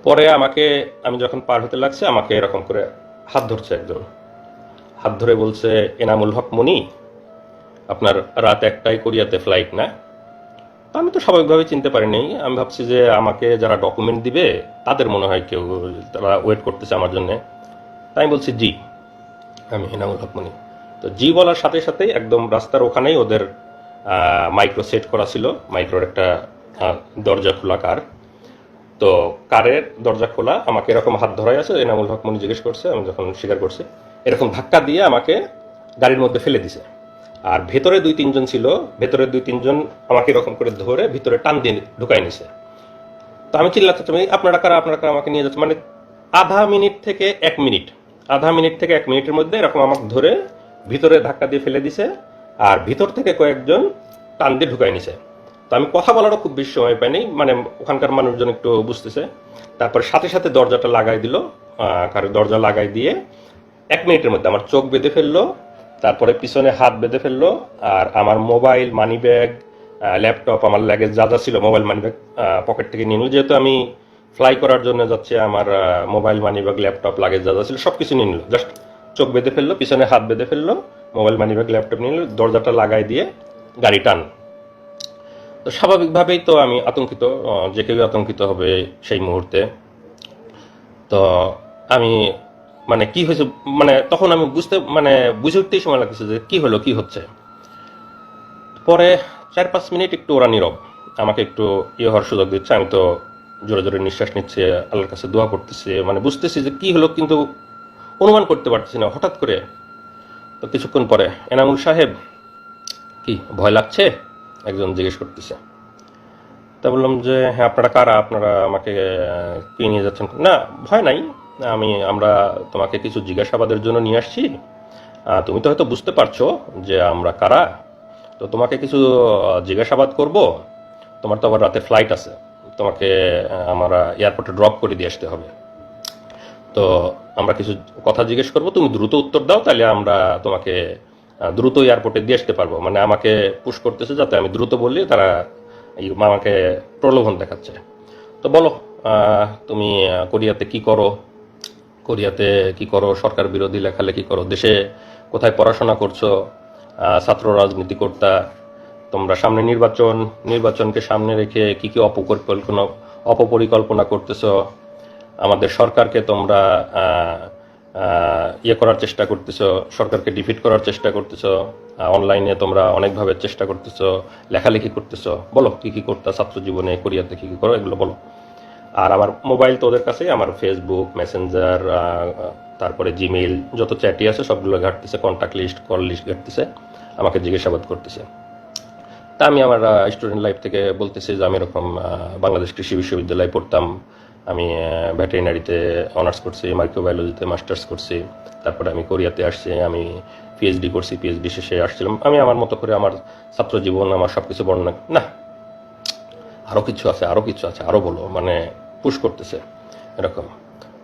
পরে আমাকে, আমি যখন পার হতে লাগছে আমাকে এরকম করে হাত ধরছে একজন, হাত ধরে বলছে, এনামুল হক মনি, আপনার রাত 1টায় কোরিয়াতে ফ্লাইট না? তো আমি তো স্বাভাবিকভাবে চিনতে পারিনি, আমি ভাবছি যে আমাকে যারা ডকুমেন্ট দিবে তাদের মনে হয় কেউ, তারা ওয়েট করতেছে আমার জন্যে। তাই আমি বলছি জি, আমি এনামুল হক মনি। তো জি বলার সাথে সাথেই একদম রাস্তার ওখানেই ওদের মাইক্রো সেট করা ছিল, মাইক্রোর একটা দরজা খোলা কার। তো কারের দরজা খোলা, আমাকে এরকম হাত ধরাই আছে, এনামুল হক মনি জিজ্ঞেস করছে, আমি যখন স্বীকার করছি, এরকম ধাক্কা দিয়ে আমাকে গাড়ির মধ্যে ফেলে দিছে। আর ভেতরে 2-3 জন ছিল, ভেতরে 2-3 জন আমাকে এরকম করে ধরে ভিতরে টান দিয়ে ঢুকাই নিছে। তো আমি চিল্লাচ্ছি, তুমি আপনারা কারা, আপনারা কারা, আমাকে নিয়ে যাচ্ছে। মানে আধা মিনিট থেকে 1 মিনিট, আধা মিনিট থেকে 1 মিনিটের মধ্যে এরকম আমাকে ধরে ভিতরে ধাক্কা দিয়ে ফেলে দিছে, আর ভিতর থেকে কয়েকজন টান দিয়ে ঢুকাই নিছে। তো আমি কথা বলারও খুব বেশি সময় পাইনি, মানে ওখানকার মানুষজন একটু বুঝতেছে। তারপর সাথে সাথে দরজাটা লাগাই দিল, কারো দরজা লাগাই দিয়ে 1 মিনিটের মধ্যে আমার চোখ বেঁধে ফেললো, তারপরে পিছনে হাত বেঁধে ফেললো, আর আমার মোবাইল, মানি ব্যাগ, ল্যাপটপ, আমার লাগেজ যা যা ছিল, মোবাইল, মানি ব্যাগ পকেট থেকে নিয়ে নিল। যেহেতু আমি ফ্লাই করার জন্য যাচ্ছি, আমার mobile, money bag, laptop, luggage যা যা ছিল সব কিছু নিয়ে নিল। জাস্ট চোখ বেঁধে ফেললো, পিছনে হাত বেঁধে ফেললো, মোবাইল, মানি ব্যাগ, ল্যাপটপ নিয়ে নিল, দরজাটা লাগাই দিয়ে গাড়ি টান। তো স্বাভাবিকভাবেই তো আমি আতঙ্কিত, যে কেউ আতঙ্কিত হবে সেই মুহূর্তে। তো আমি, মানে কি হয়েছে, মানে তখন আমি বুঝে উঠতেই সময় লাগতেছে যে কি হলো, কি হচ্ছে। পরে 4-5 মিনিট একটু ওরা নীরব, আমাকে একটু হওয়ার সুযোগ দিচ্ছে। আমি তো জোরে জোরে নিঃশ্বাস নিচ্ছে, আল্লাহর কাছে দোয়া করতেছি, মানে বুঝতেছি যে কি হলো, কিন্তু অনুমান করতে পারতেছি না। হঠাৎ করে তো কিছুক্ষণ পরে, এনামুল সাহেব, কি ভয় লাগছে, একজন জিজ্ঞেস করতেছে। তা বললাম যে হ্যাঁ, আপনারা কারা, আপনারা আমাকে কি নিয়ে যাচ্ছেন? না, ভয় নাই, আমরা তোমাকে কিছু জিজ্ঞাসাবাদের জন্য নিয়ে আসছি। তুমি তো হয়তো বুঝতে পারছো যে আমরা কারা। তো তোমাকে কিছু জিজ্ঞাসাবাদ করব। তোমার তো আবার রাতে ফ্লাইট আছে, তোমাকে আমরা এয়ারপোর্টে ড্রপ করে দিয়ে আসতে হবে। তো আমরা কিছু কথা জিজ্ঞেস করব, তুমি দ্রুত উত্তর দাও, তাহলে আমরা তোমাকে দ্রুত এয়ারপোর্টে দিয়ে আসতে পারবো। মানে আমাকে পুশ করতেছে যাতে আমি দ্রুত বললে তারা আমাকে প্রলোভন দেখাচ্ছে। তো বলো, তুমি কোরিয়াতে কি করো, কোরিয়াতে কি করো, সরকার বিরোধী লেখালেখি করো, দেশে কোথায় পড়াশোনা করছো, ছাত্র রাজনীতি করতা, তোমরা সামনে নির্বাচন, নির্বাচনকে সামনে রেখে কি কি অপপরিকল্পনা করতেছো, আমাদের সরকারকে তোমরা ইয়ে করার চেষ্টা করতেছো, সরকারকে ডিফিট করার চেষ্টা করতেছো, অনলাইনে তোমরা অনেকভাবে চেষ্টা করতেছো, লেখালেখি করতেছো, বলো কি কি করতে ছাত্র জীবনে, কোরিয়াতে কি কি করো, এগুলো বলো। আর আমার মোবাইল তো ওদের কাছে, আমার ফেসবুক, মেসেঞ্জার, তারপরে জিমেইল, যত চ্যাটই আছে সবগুলো ঘাটতেছে, কন্ট্যাক্ট লিস্ট, কল লিস্ট ঘাটতেছে, আমাকে জিজ্ঞাসাবাদ করতেছে। তা আমি আমার স্টুডেন্ট লাইফ থেকে বলতেছি যে আমি এরকম বাংলাদেশ কৃষি বিশ্ববিদ্যালয়ে পড়তাম, আমি ভেটেরিনারিতে অনার্স করছি, মাইক্রোবায়োলজিতে মাস্টার্স করছি, তারপরে আমি কোরিয়াতে আসছি, আমি পিএইচডি করছি, পিএইচডি শেষে আসছিলাম। আমি আমার মতো করে আমার ছাত্র জীবন, আমার সব কিছু বর্ণনা, না আরও কিছু আছে, আরও কিছু আছে, আরও বলো, মানে পুশ করতেছে এরকম।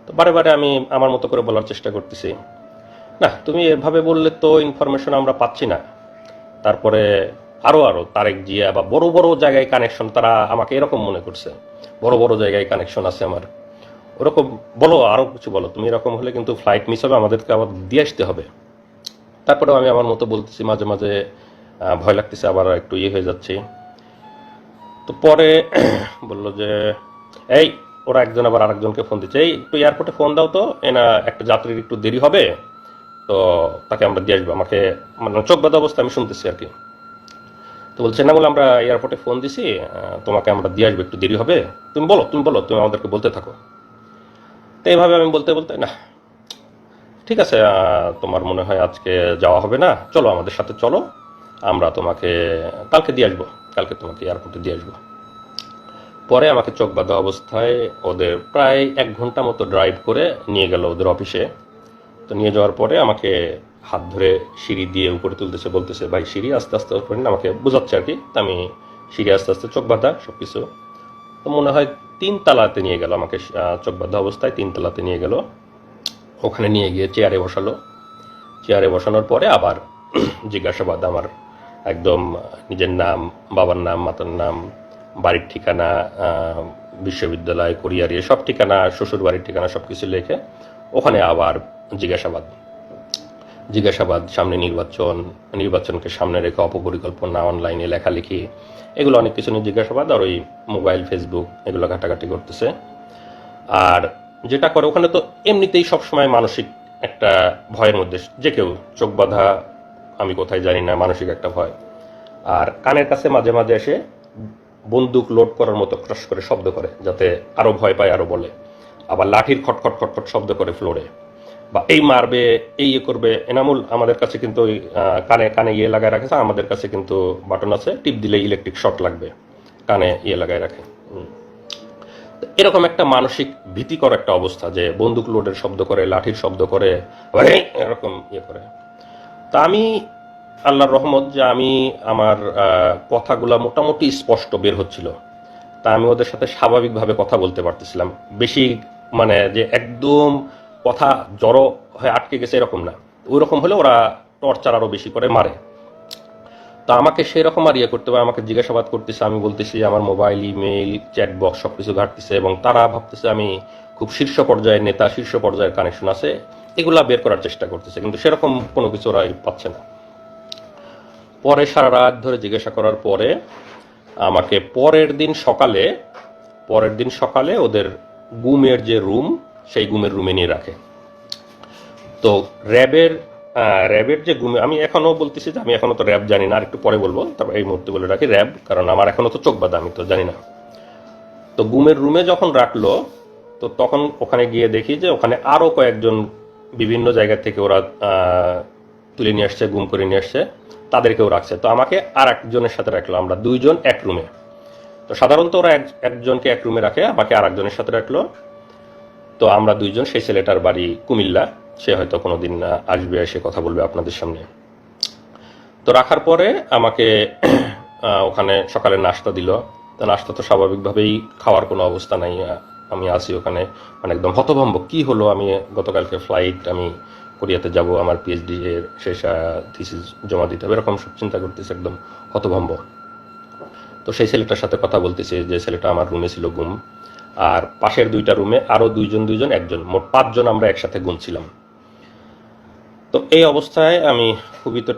তো বারে বারে আমি আমার মতো করে বলার চেষ্টা করতেছি, না তুমি এভাবে বললে তো ইনফরমেশন আমরা পাচ্ছি না। তারপরে আরও আরও তারেক জিয়া বা বড় বড় জায়গায় কানেকশন, তারা আমাকে এরকম মনে করছে বড় বড় জায়গায় কানেকশন আছে আমার, ওরকম বলো, আরও কিছু বলো, তুমি এরকম হলে কিন্তু ফ্লাইট মিস হবে, আমাদেরকে আবার দিয়ে আসতে হবে। তারপরেও আমি আমার মতো বলতেছি, মাঝে মাঝে ভয় লাগতেছে, আবার একটু হয়ে যাচ্ছে। তো পরে বললো যে এই, ওরা একজন আবার আরেকজনকে ফোন দিচ্ছে, এই একটু এয়ারপোর্টে ফোন দাও তো, এনা একটা যাত্রীর একটু দেরি হবে, তো তাকে আমরা দিয়ে আসবো। আমাকে মানে চোখ বাঁধা অবস্থা আমি শুনতেছি আর কি। তো বলছে না, বলে আমরা এয়ারপোর্টে ফোন দিছি, তোমাকে আমরা দিয়ে আসবো, একটু দেরি হবে, তুমি বলো, তুমি বলো, তুমি আমাদেরকে বলতে থাকো। তো এইভাবে আমি বলতে বলতে, না ঠিক আছে, তোমার মনে হয় আজকে যাওয়া হবে না, চলো আমাদের সাথে চলো, আমরা তোমাকে কালকে দিয়ে আসবো, কালকে তোমাকে এয়ারপোর্টে দিয়ে আসবো। পরে আমাকে চোখ বাঁধা অবস্থায় ওদের প্রায় 1 ঘন্টা মতো ড্রাইভ করে নিয়ে গেল ওদের অফিসে। তো নিয়ে যাওয়ার পরে আমাকে হাত ধরে সিঁড়ি দিয়ে উপরে তুলতেছে, বলতেছে ভাই সিঁড়ি আস্তে আস্তে উপরে না, আমাকে বোঝাচ্ছে আর কি। তা আমি সিঁড়ি আস্তে আস্তে, চোখ বাঁধা সব কিছু। তো মনে হয় 3 তলাতে নিয়ে গেল আমাকে, চোখ বাঁধা অবস্থায় 3 তলাতে নিয়ে গেল। ওখানে নিয়ে গিয়ে চেয়ারে বসালো, চেয়ারে বসানোর পরে আবার জিজ্ঞাসাবাদ আমার, একদম নিজের নাম, বাবার নাম, মাতার নাম, বাড়ির ঠিকানা, বিশ্ববিদ্যালয়, কোরিয়ারি, সব ঠিকানা, শ্বশুরবাড়ির ঠিকানা সব কিছু লিখে ওখানে আবার জিজ্ঞাসাবাদ জিজ্ঞাসাবাদ, সামনে নির্বাচনকে সামনে রেখে অপপরিকল্পনা, অনলাইনে লেখালেখি, এগুলো অনেক কিছু নিয়ে জিজ্ঞাসাবাদ, আর ওই মোবাইল, ফেসবুক এগুলো ঘাটাঘাটি করতেছে। আর যেটা করে ওখানে তো এমনিতেই সবসময় মানসিক একটা ভয়ের মধ্যে, যে কেউ চোখ বাঁধা, আমি কোথায় জানি না, মানসিক একটা ভয়। আর কানের কাছে মাঝে মাঝে এসে বন্দুক লোড করার মতো ক্রস করে শব্দ করে, যাতে আরো ভয় পায়, আরো বলে। আবার লাঠির খটখট খটখট শব্দ করে ফ্লোরে, বা এই মারবে, এই ইয়ে করবে। এনামুল আমাদের কাছে কিন্তু ওই কানে কানে ইয়ে লাগায় রাখেছে, আমাদের কাছে কিন্তু বাটন আছে, টিপ দিলে ইলেকট্রিক শক লাগবে, কানে ইয়ে লাগায় রাখে। এরকম একটা মানসিক ভীতিকর একটা অবস্থা, যে বন্দুক লোডের শব্দ করে, লাঠির শব্দ করে, আবার এরকম ইয়ে করে। তা আমি আল্লাহর রহমত যে আমি আমার কথাগুলো মোটামুটি স্পষ্ট বের হচ্ছিল, তা আমি ওদের সাথে স্বাভাবিকভাবে কথা বলতে পারতেছিলাম। বেশি মানে যে একদম কথা জড়ো হয়ে আটকে গেছে এরকম না, ওই রকম হলে ওরা টর্চার আরো বেশি করে মারে। তা আমাকে সেই রকম আর ইয়ে করতে হবে, আমাকে জিজ্ঞাসাবাদ করতেছে, আমি বলতেছি আমার মোবাইল, ইমেইল, চ্যাট বক্স সবকিছু ঘাটতেছে, এবং তারা ভাবতেছে আমি খুব শীর্ষ পর্যায়ের নেতা, শীর্ষ পর্যায়ের কানেকশন আছে, এগুলা বের করার চেষ্টা করতেছে, কিন্তু সেরকম কোনো কিছু ওরা পাচ্ছে না। পরে সারা রাত ধরে জিজ্ঞাসা করার পরে আমাকে পরের দিন সকালে ওদের গুমের যে রুম, সেই গুমের রুমে নিয়ে রাখে। তো র্যাবের যে গুমে, আমি এখনো বলতেছি যে আমি এখনো তো র্যাব জানি না, আর একটু পরে বলবো, তারপর এই মুহূর্তে বলে রাখি র্যাব, কারণ আমার এখনো তো চোখ বাঁধা, আমি তো জানি না। তো গুমের রুমে যখন রাখলো, তো তখন ওখানে গিয়ে দেখি যে ওখানে আরো কয়েকজন বিভিন্ন জায়গা থেকে ওরা তুলে নিয়ে আসছে, গুম করে নিয়ে আসছে, তাদেরকেও রাখছে। তো আমাকে আর একজনের সাথে রাখলো, আমরা দুইজন এক রুমে। তো সাধারণত ওরা একজনকে এক রুমে রাখে, আমাকে আর একজনের সাথে রাখলো। তো আমরা দুইজন, সেই ছেলেটার বাড়ি কুমিল্লা, সে হয়তো কোনোদিন আসবে, এসে কথা বলবে আপনাদের সামনে। তো রাখার পরে আমাকে ওখানে সকালে নাস্তা দিল। তো নাস্তা তো স্বাভাবিকভাবেই খাওয়ার কোনো অবস্থা নাই, আমি আসি ওখানে মানে একদম হতভম্ব, কি হলো, আমি গতকালকে ফ্লাইট, আমি কোরিয়াতে যাব, আমার পিএইচডি এর শেষ থিসিস জমা দিতে হবে, এরকম সব চিন্তা করতেছে, একদম হতভম্ব। তো সেই ছেলেটার সাথে কথা বলতেছে, যে ছেলেটা আমার রুমে ছিল গুম, আর পাশের দুইটা রুমে আরো দুইজন একজন, মোট 5 জন আমরা একসাথে গুম ছিলাম। তো এই অবস্থায় আমি খুবই তো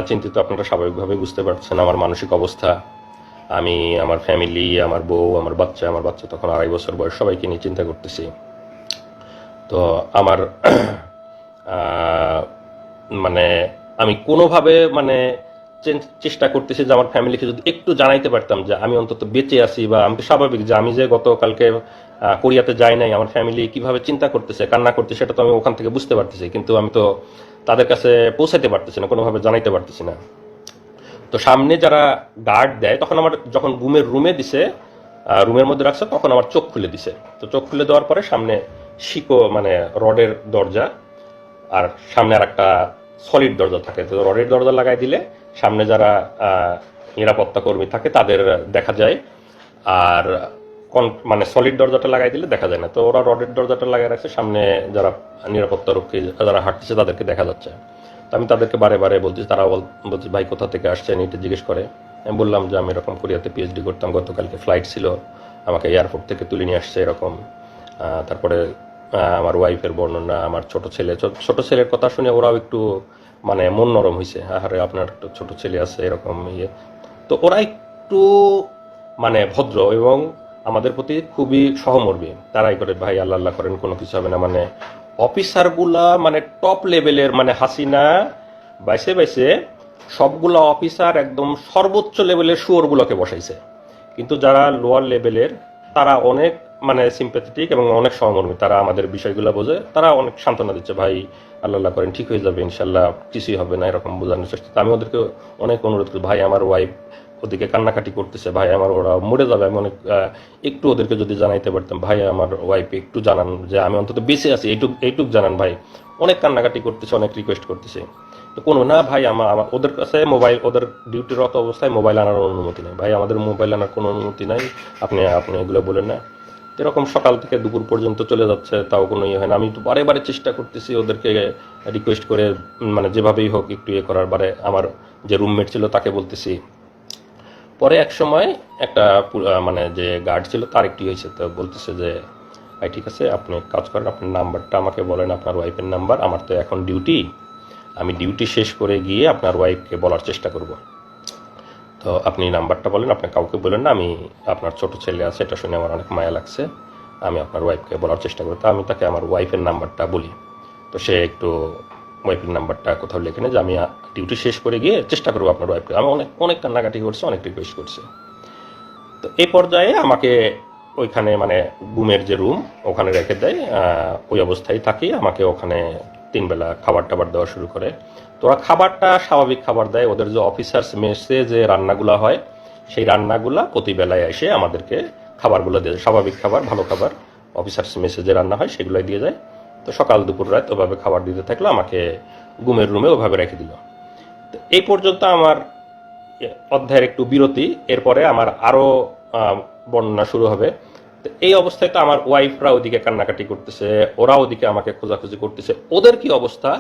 চিন্তিত, আপনারা স্বাভাবিকভাবে বুঝতে পারছেন আমার মানসিক অবস্থা। আমি আমার ফ্যামিলি, আমার বউ, আমার বাচ্চা তখন 2.5 বছর বয়স, সবাইকে নিয়ে চিন্তা করতেছি। তো আমার মানে আমি কোনোভাবে মানে চেষ্টা করতেছি যে আমার ফ্যামিলিকে যদি একটু জানাইতে পারতাম যে আমি অন্তত বেঁচে আছি, বা আমি তো স্বাভাবিক যে আমি যে গতকালকে কোরিয়াতে যাই নাই, আমার ফ্যামিলি কিভাবে চিন্তা করতেছে, কান্না করতেছে, সেটা তো আমি ওখান থেকে বুঝতে পারতেছি, কিন্তু আমি তো তাদের কাছে পৌঁছাতে পারতেছি না, কোনোভাবে জানাইতে পারতেছি না। তো সামনে যারা গার্ড দেয়, তখন আমার যখন গুমের রুমে দিছে, রুমের মধ্যে রাখছে, তখন আমার চোখ খুলে দিছে। তো চোখ খুলে দেওয়ার পরে সামনে মানে রডের দরজা, আর সামনে আর একটা সলিড দরজা থাকে। তো রডের দরজা লাগাই দিলে সামনে যারা নিরাপত্তা কর্মী থাকে তাদের দেখা যায়, আর মানে সলিড দরজাটা লাগাই দিলে দেখা যায় না। তো ওরা রডের দরজাটা লাগাই রাখছে, সামনে যারা নিরাপত্তা রক্ষী যারা হাঁটতেছে তাদেরকে দেখা যাচ্ছে। তো আমি তাদেরকে বারে বারে বলছি, তারা বলছে ভাই কোথা থেকে আসছেন, এটা জিজ্ঞেস করে। আমি বললাম যে আমি এরকম কোরিয়াতে পিএইচডি করতাম, গতকালকে ফ্লাইট ছিল, আমাকে এয়ারপোর্ট থেকে তুলে নিয়ে আসছে এরকম। তারপরে আমার ওয়াইফের বর্ণনা, আমার ছোট ছেলের কথা শুনে ওরাও একটু মানে মন নরম হয়েছে, আরে আপনার একটা ছোট ছেলে আছে এরকম ইয়ে। তো ওরা একটু মানে ভদ্র এবং আমাদের প্রতি খুবই সহমর্মী। তারাই করে ভাই আল্লাহ আল্লাহ করেন, কোনো কিছু হবে না। মানে অফিসারগুলা মানে টপ লেভেলের, মানে হাসিনা বাইসে বাইসে সবগুলা অফিসার একদম সর্বোচ্চ লেভেলের শুয়োরগুলোকে বসাইছে, কিন্তু যারা লোয়ার লেভেলের তারা অনেক মানে সিম্প্যাথেটিক এবং অনেক সহমর্মী, তারা আমাদের বিষয়গুলো বোঝে, তারা অনেক সান্ত্বনা দিচ্ছে, ভাই আল্লাহ আল্লাহ করেন, ঠিক হয়ে যাবে ইনশাল্লাহ, কিছুই হবে না, এরকম বোঝানোর চেষ্টা। আমি ওদেরকে অনেক অনুরোধ করি, ভাই আমার ওয়াইফ ওদিকে কান্নাকাটি করতেছে, ভাই আমার ওরা মরে যাবে, আমি অনেক একটু ওদেরকে যদি জানাইতে পারতাম, ভাই আমার ওয়াইফ একটু জানান যে আমি অন্তত বেঁচে আছি, এইটুক জানান ভাই। অনেক কান্নাকাটি করতেছে, অনেক রিকোয়েস্ট করতেছে। তো কোনো না ভাই, আমার ওদের কাছে মোবাইল, ওদের ডিউটিরত অবস্থায় মোবাইল আনার অনুমতি নেই, ভাই আমাদের মোবাইল আনার কোনো অনুমতি নাই, আপনি এগুলো বলেন না। এরকম সকাল থেকে দুপুর পর্যন্ত চলে যাচ্ছে, তাও কোনো ইয়ে হয় না। আমি তো বারে বারে চেষ্টা করতেছি ওদেরকে রিকোয়েস্ট করে, মানে যেভাবেই হোক একটু ইয়ে করার। বারে আমার যে রুমমেট ছিল তাকে বলতেছি। পরে এক সময় একটা মানে যে গার্ড ছিল তার একটি হয়েছে, তো বলতেছে যে ভাই ঠিক আছে আপনি এক কাজ করেন, আপনার নাম্বারটা আমাকে বলেন, আপনার ওয়াইফের নাম্বার, আমার তো এখন ডিউটি, আমি ডিউটি শেষ করে গিয়ে আপনার ওয়াইফকে বলার চেষ্টা করব। তো আপনি নাম্বারটা বলেন, আপনি কাউকে বলেন না, আমি আপনার ছোট ছেলে আছে, এটা শুনে আমার অনেক মায়া লাগছে, আমি আপনার ওয়াইফকে বলার চেষ্টা করি। তো আমি তাকে আমার ওয়াইফের নাম্বারটা বলি। তো সে একটু ওয়াইফের নাম্বারটা কোথাও লিখে নেয় যে আমি ডিউটি শেষ করে গিয়ে চেষ্টা করবো আপনার ওয়াইফকে। আমি অনেক অনেক কান্নাকাটি করছে, অনেক রিকোয়েস্ট করছে। তো এই পর্যায়ে আমাকে ওইখানে মানে ঘুমের যে রুম ওখানে রেখে দেয়, ওই অবস্থায় থাকি। আমাকে ওখানে 3 বেলা খাবার টাবার দেওয়া শুরু করে। তো ওরা খাবারটা স্বাভাবিক খাবার দেয়, ওদের যে অফিসার্স মেসে যে রান্নাগুলো হয় সেই রান্নাগুলা প্রতি বেলায় এসে আমাদেরকে খাবারগুলো দিয়ে যায়, স্বাভাবিক খাবার, ভালো খাবার, অফিসার্স মেসে যে রান্না হয় সেগুলোই দিয়ে যায়। তো সকাল দুপুর রাত ওভাবে খাবার দিতে থাকলো, আমাকে ঘুমের রুমে ওভাবে রেখে দিল। তো এই পর্যন্ত আমার অধ্যায়ের একটু বিরতি, এরপরে আমার আরও বর্ণনা শুরু হবে। তো এই অবস্থায় তো আমার ওয়াইফরা ওদিকে কান্নাকাটি করতেছে, ওরা ওদিকে আমাকে খোঁজাখুঁজি করতেছে, ওদের কি অবস্থা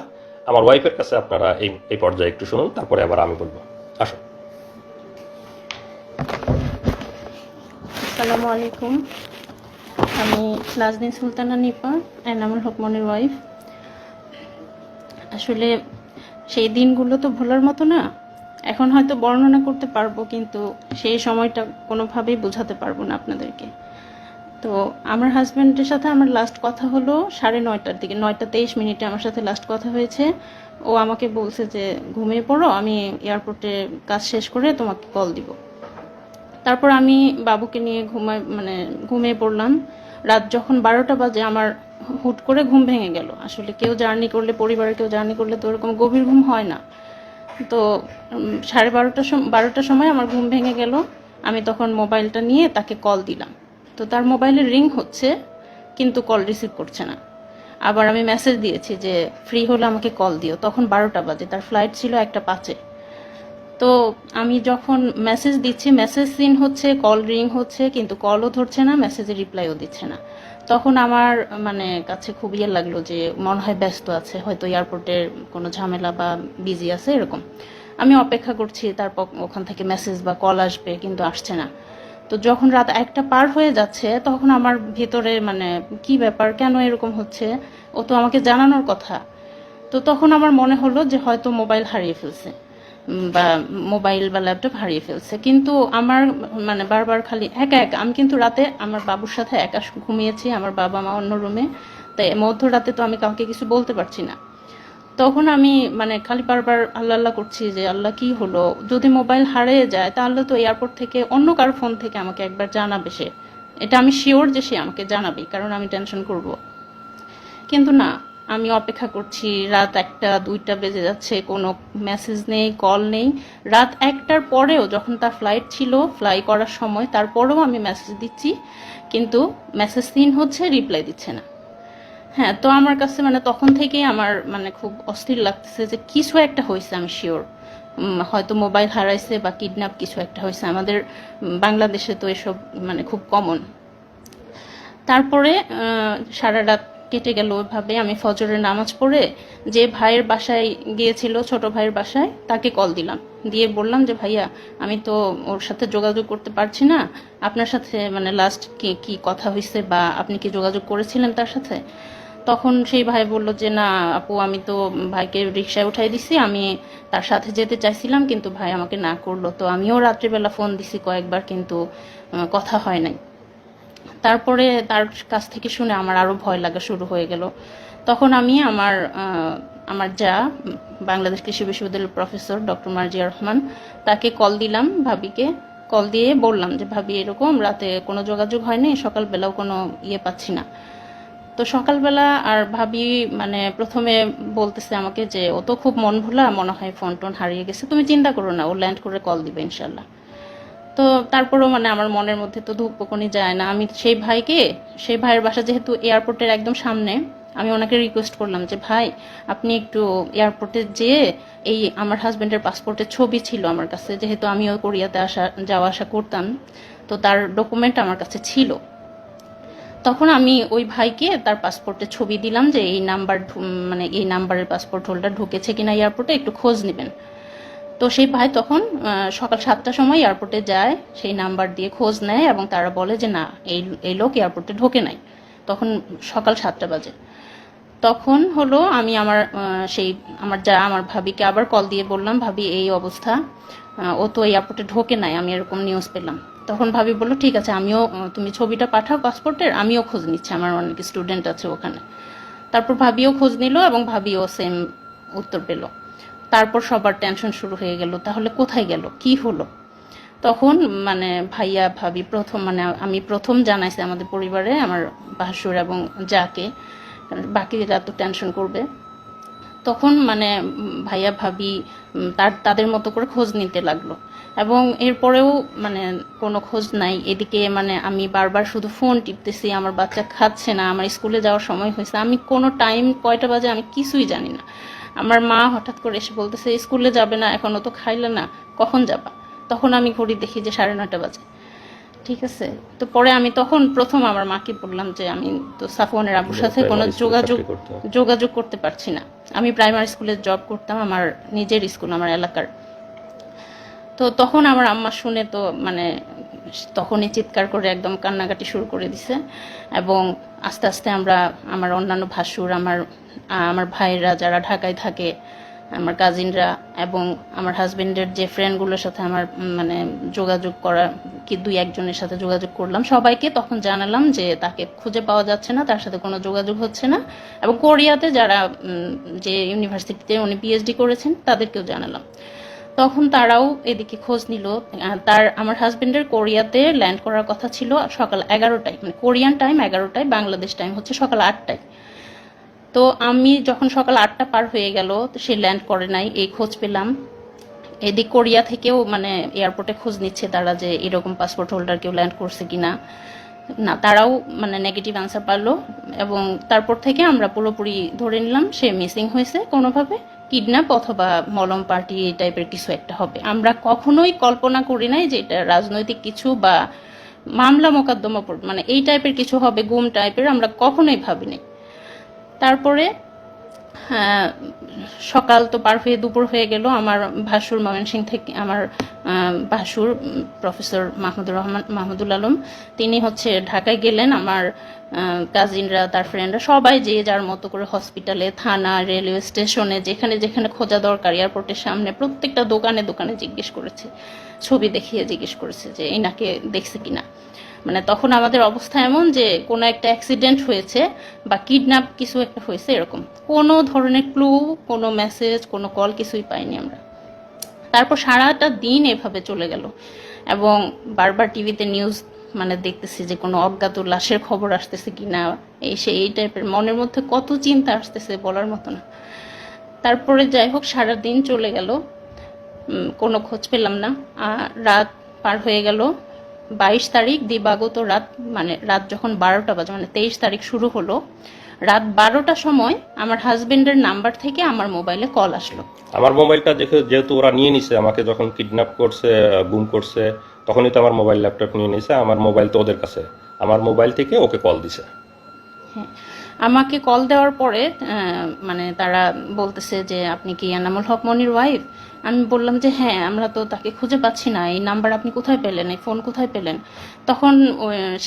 আমার ওয়াইফের কাছে আপনারা এই পর্যায়ে একটু শুনুন, তারপরে আবার আমি বলবো। আসুন। আসসালামু আলাইকুম, আমি নাজনীন সুলতানা নিপা, এনামুল হক মনির ওয়াইফ। আসলে সেই দিনগুলো তো ভোলার মতো না। এখন হয়তো বর্ণনা করতে পারবো, কিন্তু সেই সময়টা কোনোভাবেই বোঝাতে পারবো না আপনাদেরকে। তো আমার হাজব্যান্ডের সাথে আমার লাস্ট কথা হলো 9:30টার দিকে, 9:23 আমার সাথে লাস্ট কথা হয়েছে। ও আমাকে বলছে যে ঘুমিয়ে পড়ো, আমি এয়ারপোর্টে কাজ শেষ করে তোমাকে কল দিব। তারপর আমি বাবুকে নিয়ে ঘুমিয়ে পড়লাম। রাত যখন 12টা বাজে আমার হুট করে ঘুম ভেঙে গেল। আসলে কেউ জার্নি করলে, পরিবারের কেউ জার্নি করলে তো ওরকম গভীর ঘুম হয় না। তো 12টার সময় আমার ঘুম ভেঙে গেল। আমি তখন মোবাইলটা নিয়ে তাকে কল দিলাম। তো তার মোবাইলে রিং হচ্ছে, কিন্তু কল রিসিভ করছে না। আবার আমি মেসেজ দিয়েছি যে ফ্রি হলে আমাকে কল দিও। তখন 12টা বাজে, তার ফ্লাইট ছিল 1:05-এ। তো আমি যখন মেসেজ দিচ্ছি, মেসেজ সিন হচ্ছে, কল রিং হচ্ছে, কিন্তু কলও ধরছে না, মেসেজে রিপ্লাইও দিচ্ছে না। তখন আমার কাছে খুব ইয়ে লাগলো যে মনে হয় ব্যস্ত আছে, হয়তো এয়ারপোর্টের কোনো ঝামেলা বা বিজি আছে এরকম। আমি অপেক্ষা করছি তারপর ওখান থেকে মেসেজ বা কল আসবে, কিন্তু আসছে না। তো যখন রাত 1টা পার হয়ে যাচ্ছে তখন আমার ভিতরে কি ব্যাপার, কেন এরকম হচ্ছে, ও তো আমাকে জানানোর কথা। তো তখন আমার মনে হলো যে হয়তো মোবাইল হারিয়ে ফেলছে, বা মোবাইল বা ল্যাপটপ হারিয়ে ফেলছে। কিন্তু আমার বারবার খালি একা একা, আমি কিন্তু রাতে আমার বাবুর সাথে একা ঘুমিয়েছি, আমার বাবা মা অন্য রুমে। তাই মধ্যরাতে তো আমি কাউকে কিছু বলতে পারছি না। তখন আমি খালি বারবার আল্লাহ আল্লাহ করছি যে আল্লাহ কি হলো, যদি মোবাইল হারিয়ে যায় তাহলে তো এয়ারপোর্ট থেকে অন্য কারো ফোন থেকে আমাকে একবার জানাবে সে, এটা আমি শিওর যে সে আমাকে জানাবে, কারণ আমি টেনশন করব। কিন্তু না, আমি অপেক্ষা করছি, রাত 1টা 2টা বেজে যাচ্ছে, কোনো মেসেজ নেই, কল নেই। রাত 1টার পরেও যখন তার ফ্লাইট ছিল, ফ্লাই করার সময়, তারপরেও আমি মেসেজ দিচ্ছি, কিন্তু মেসেজ সিন হচ্ছে, রিপ্লাই দিচ্ছে না। হ্যাঁ, তো আমার কাছে তখন থেকেই আমার খুব অস্থির লাগতেছে যে কিছু একটা হয়েছে, আমি শিওর। হয়তো মোবাইল হারাইছে বা কিডন্যাপ কিছু একটা হয়েছে। আমাদের বাংলাদেশে তো এসব খুব কমন। তারপরে সারা রাত কেটে গেল ওইভাবে। আমি ফজরের নামাজ পড়ে যে ভাইয়ের বাসায় গিয়েছিল, ছোট ভাইয়ের বাসায়, তাকে কল দিলাম, দিয়ে বললাম যে ভাইয়া আমি তো ওর সাথে যোগাযোগ করতে পারছি না, আপনার সাথে লাস্ট কি কথা হয়েছে, বা আপনি কি যোগাযোগ করেছিলেন তার সাথে? তখন সেই ভাই বলল যে না আপু, আমি তো ভাইকে রিক্সায় উঠাই দিছি, আমি তার সাথে যেতে চাইছিলাম, কিন্তু ভাই আমাকে না করলো। তো আমিও রাত্রিবেলা ফোন দিছি কয়েকবার, কিন্তু কথা হয় নাই। তারপরে তার কাছ থেকে শুনে আমার আরও ভয় লাগা শুরু হয়ে গেল। তখন আমি আমার যা, বাংলাদেশ কৃষি বিশ্ববিদ্যালয়ের প্রফেসর ডক্টর মার্জিয়া রহমান, তাকে কল দিলাম, ভাবিকে কল দিয়ে বললাম যে ভাবি এরকম রাতে কোনো যোগাযোগ হয়নি, সকালবেলাও কোনো পাচ্ছি না। তো সকালবেলা আর ভাবি প্রথমে বলতেছে আমাকে যে ও তো খুব মন ভোলা, মনে হয় ফোন টোন হারিয়ে গেছে, তুমি চিন্তা করো না, ও ল্যান্ড করে কল দিবে ইনশাল্লাহ। তো তারপরেও আমার মনের মধ্যে তো ধূপকণি যায় না। আমি সেই ভাইয়ের বাসা যেহেতু এয়ারপোর্টের একদম সামনে, আমি ওনাকে রিকোয়েস্ট করলাম যে ভাই আপনি একটু এয়ারপোর্টে যেয়ে, এই আমার হাজব্যান্ডের পাসপোর্টের ছবি ছিল আমার কাছে, যেহেতু আমিও কোরিয়াতে যাওয়া আসা করতাম, তো তার ডকুমেন্ট আমার কাছে ছিল। তখন আমি ওই ভাইকে তার পাসপোর্টের ছবি দিলাম যে এই নাম্বারের পাসপোর্ট হোল্ডার ঢুকেছে কিনা এয়ারপোর্টে, একটু খোঁজ নেবেন। তো সেই ভাই তখন সকাল 7টার সময় এয়ারপোর্টে যায়, সেই নাম্বার দিয়ে খোঁজ নেয় এবং তারা বলে যে না, এই লোক এয়ারপোর্টে ঢোকে নাই। তখন সকাল 7টা বাজে। তখন হলো আমি আমার ভাবিকে আবার কল দিয়ে বললাম, ভাবি এই অবস্থা, ও তো এয়ারপোর্টে ঢোকে নাই, আমি এরকম নিউজ পেলাম। তখন ভাবি বললো ঠিক আছে, তুমি ছবিটা পাঠাও পাসপোর্টের, আমিও খোঁজ নিচ্ছি, আমার অনেক স্টুডেন্ট আছে ওখানে। তারপর ভাবিও খোঁজ নিল এবং ভাবিও সেম উত্তর পেল। তারপর সবার টেনশন শুরু হয়ে গেল, তাহলে কোথায় গেল, কি হলো। তখন মানে ভাইয়া ভাবি আমি প্রথম জানাইছি আমাদের পরিবারে, আমার ভাসুর এবং যাকে, বাকিরা তো টেনশন করবে। তখন মানে ভাইয়া ভাবি তাদের মতো করে খোঁজ নিতে লাগলো, এবং এরপরেও মানে কোনো খোঁজ নাই। এদিকে মানে আমি বারবার শুধু ফোন টিপতেছি, আমার বাচ্চা খাচ্ছে না, আমার স্কুলে যাওয়ার সময় হয়েছে, আমি কোনো টাইম কয়টা বাজে আমি কিছুই জানি না। আমার মা হঠাৎ করে এসে বলতেছে স্কুলে যাবে না, এখনও তো খাইলে না, কখন যাবা? তখন আমি ঘড়ি দেখি যে 9:30 বাজে। ঠিক আছে, তো পরে আমি তখন প্রথম আমার মাকে বললাম যে আমি তো সাফওয়ানের আব্বুর সাথে কোনো প্রাইমারি স্কুলে চাকরি করতে। যোগাযোগ করতে পারছি না। আমি প্রাইমারি স্কুলে জব করতাম, আমার নিজের স্কুল, আমার এলাকার। তো তখন আমার আম্মা শুনে তো মানে তখনই চিৎকার করে একদম কান্নাকাটি শুরু করে দিছে। এবং আস্তে আস্তে আমার অন্যান্য ভাসুর, আমার ভাইরা যারা ঢাকায় থাকে, আমার কাজিনরা এবং আমার হাজবেন্ডের যে ফ্রেন্ডগুলোর সাথে আমার মানে যোগাযোগ করা, কি 2-1 জনের সাথে যোগাযোগ করলাম, সবাইকে তখন জানালাম যে তাকে খুঁজে পাওয়া যাচ্ছে না, তার সাথে কোনো যোগাযোগ হচ্ছে না। এবং কোরিয়াতে যারা যে ইউনিভার্সিটিতে উনি পিএইচডি করেছেন তাদেরকেও জানালাম। তখন তারাও এদিকে খোঁজ নিল। আমার হাজবেন্ডের কোরিয়াতে ল্যান্ড করার কথা ছিল সকাল 11টায়, মানে কোরিয়ান টাইম 11টায়, বাংলাদেশ টাইম হচ্ছে সকাল 8টায়। তো আমি যখন সকাল 8টা পার হয়ে গেল, সে ল্যান্ড করে নাই, এই খোঁজ পেলাম। এদিক কোরিয়া থেকেও মানে এয়ারপোর্টে খোঁজ নিচ্ছে তারা যে এরকম পাসপোর্ট হোল্ডার কেউ ল্যান্ড করছে কিনা, না তারাও মানে নেগেটিভ অ্যান্সার পারলো। এবং তারপর থেকে আমরা পুরোপুরি ধরে নিলাম সে মিসিং হয়েছে, কোনোভাবে কিডন্যাপ অথবা মলম পার্টি এই টাইপের কিছু একটা হবে। আমরা কখনোই কল্পনা করি নাই যে এটা রাজনৈতিক কিছু বা মামলা মোকদ্দমা মানে এই টাইপের কিছু হবে, গুম টাইপের, আমরা কখনোই ভাবিনি। তারপরে হ্যাঁ, সকাল তো পার হয়ে দুপুর হয়ে গেল। আমার ভাসুর ময়মনসিংহ থেকে, আমার ভাসুর প্রফেসর মাহমুদুল আলম, তিনি হচ্ছে ঢাকায় গেলেন। আমার কাজিনরা, তার ফ্রেন্ডরা সবাই যে যার মতো করে হসপিটালে, থানা, রেলওয়ে স্টেশনে, যেখানে যেখানে খোঁজা দরকার, এয়ারপোর্টের সামনে প্রত্যেকটা দোকানে দোকানে জিজ্ঞেস করেছে, ছবি দেখিয়ে জিজ্ঞেস করেছে যে এনাকে দেখছে কিনা। মানে তখন আমাদের অবস্থা এমন যে কোনো একটা অ্যাক্সিডেন্ট হয়েছে বা কিডন্যাপ কিছু একটা হয়েছে, এরকম কোনো ধরনের ক্লু, কোনো মেসেজ, কোনো কল কিছুই পাইনি আমরা। তারপর সারাটা দিন এভাবে চলে গেল এবং বারবার টিভিতে নিউজ মানে দেখতেছি যে কোনো অজ্ঞাত লাশের খবর আসতেছে কিনা, এই টাইপের মনের মধ্যে কত চিন্তা আসতেছে বলার মতো না। তারপরে যাই হোক সারা দিন চলে গেল, কোনো খোঁজ পেলাম না। রাত পার হয়ে গেল, 22 তারিখ দিবাগত রাত, মানে রাত যখন 12টা বাজে, মানে 23 তারিখ শুরু হলো, রাত 12টার সময় আমার হাজবেন্ডের নাম্বার থেকে আমার মোবাইলে কল আসলো। আমার মোবাইলটা যেহেতু ওরা নিয়ে নিছে, আমাকে যখন কিডন্যাপ করছে, গুম করছে, তখনই তো আমার মোবাইল ল্যাপটপ নিয়ে নিছে। আমার মোবাইল তো ওদের কাছে, আমার মোবাইল থেকে ওকে কল দিছে। হ্যাঁ, আমাকে কল দেওয়ার পরে মানে তারা বলতেছে যে আপনি কি এনামুল হক মনির ওয়াইফ? আমি বললাম যে হ্যাঁ, আমরা তো তাকে খুঁজে পাচ্ছি না, এই নাম্বার আপনি কোথায় পেলেন, এই ফোন কোথায় পেলেন? তখন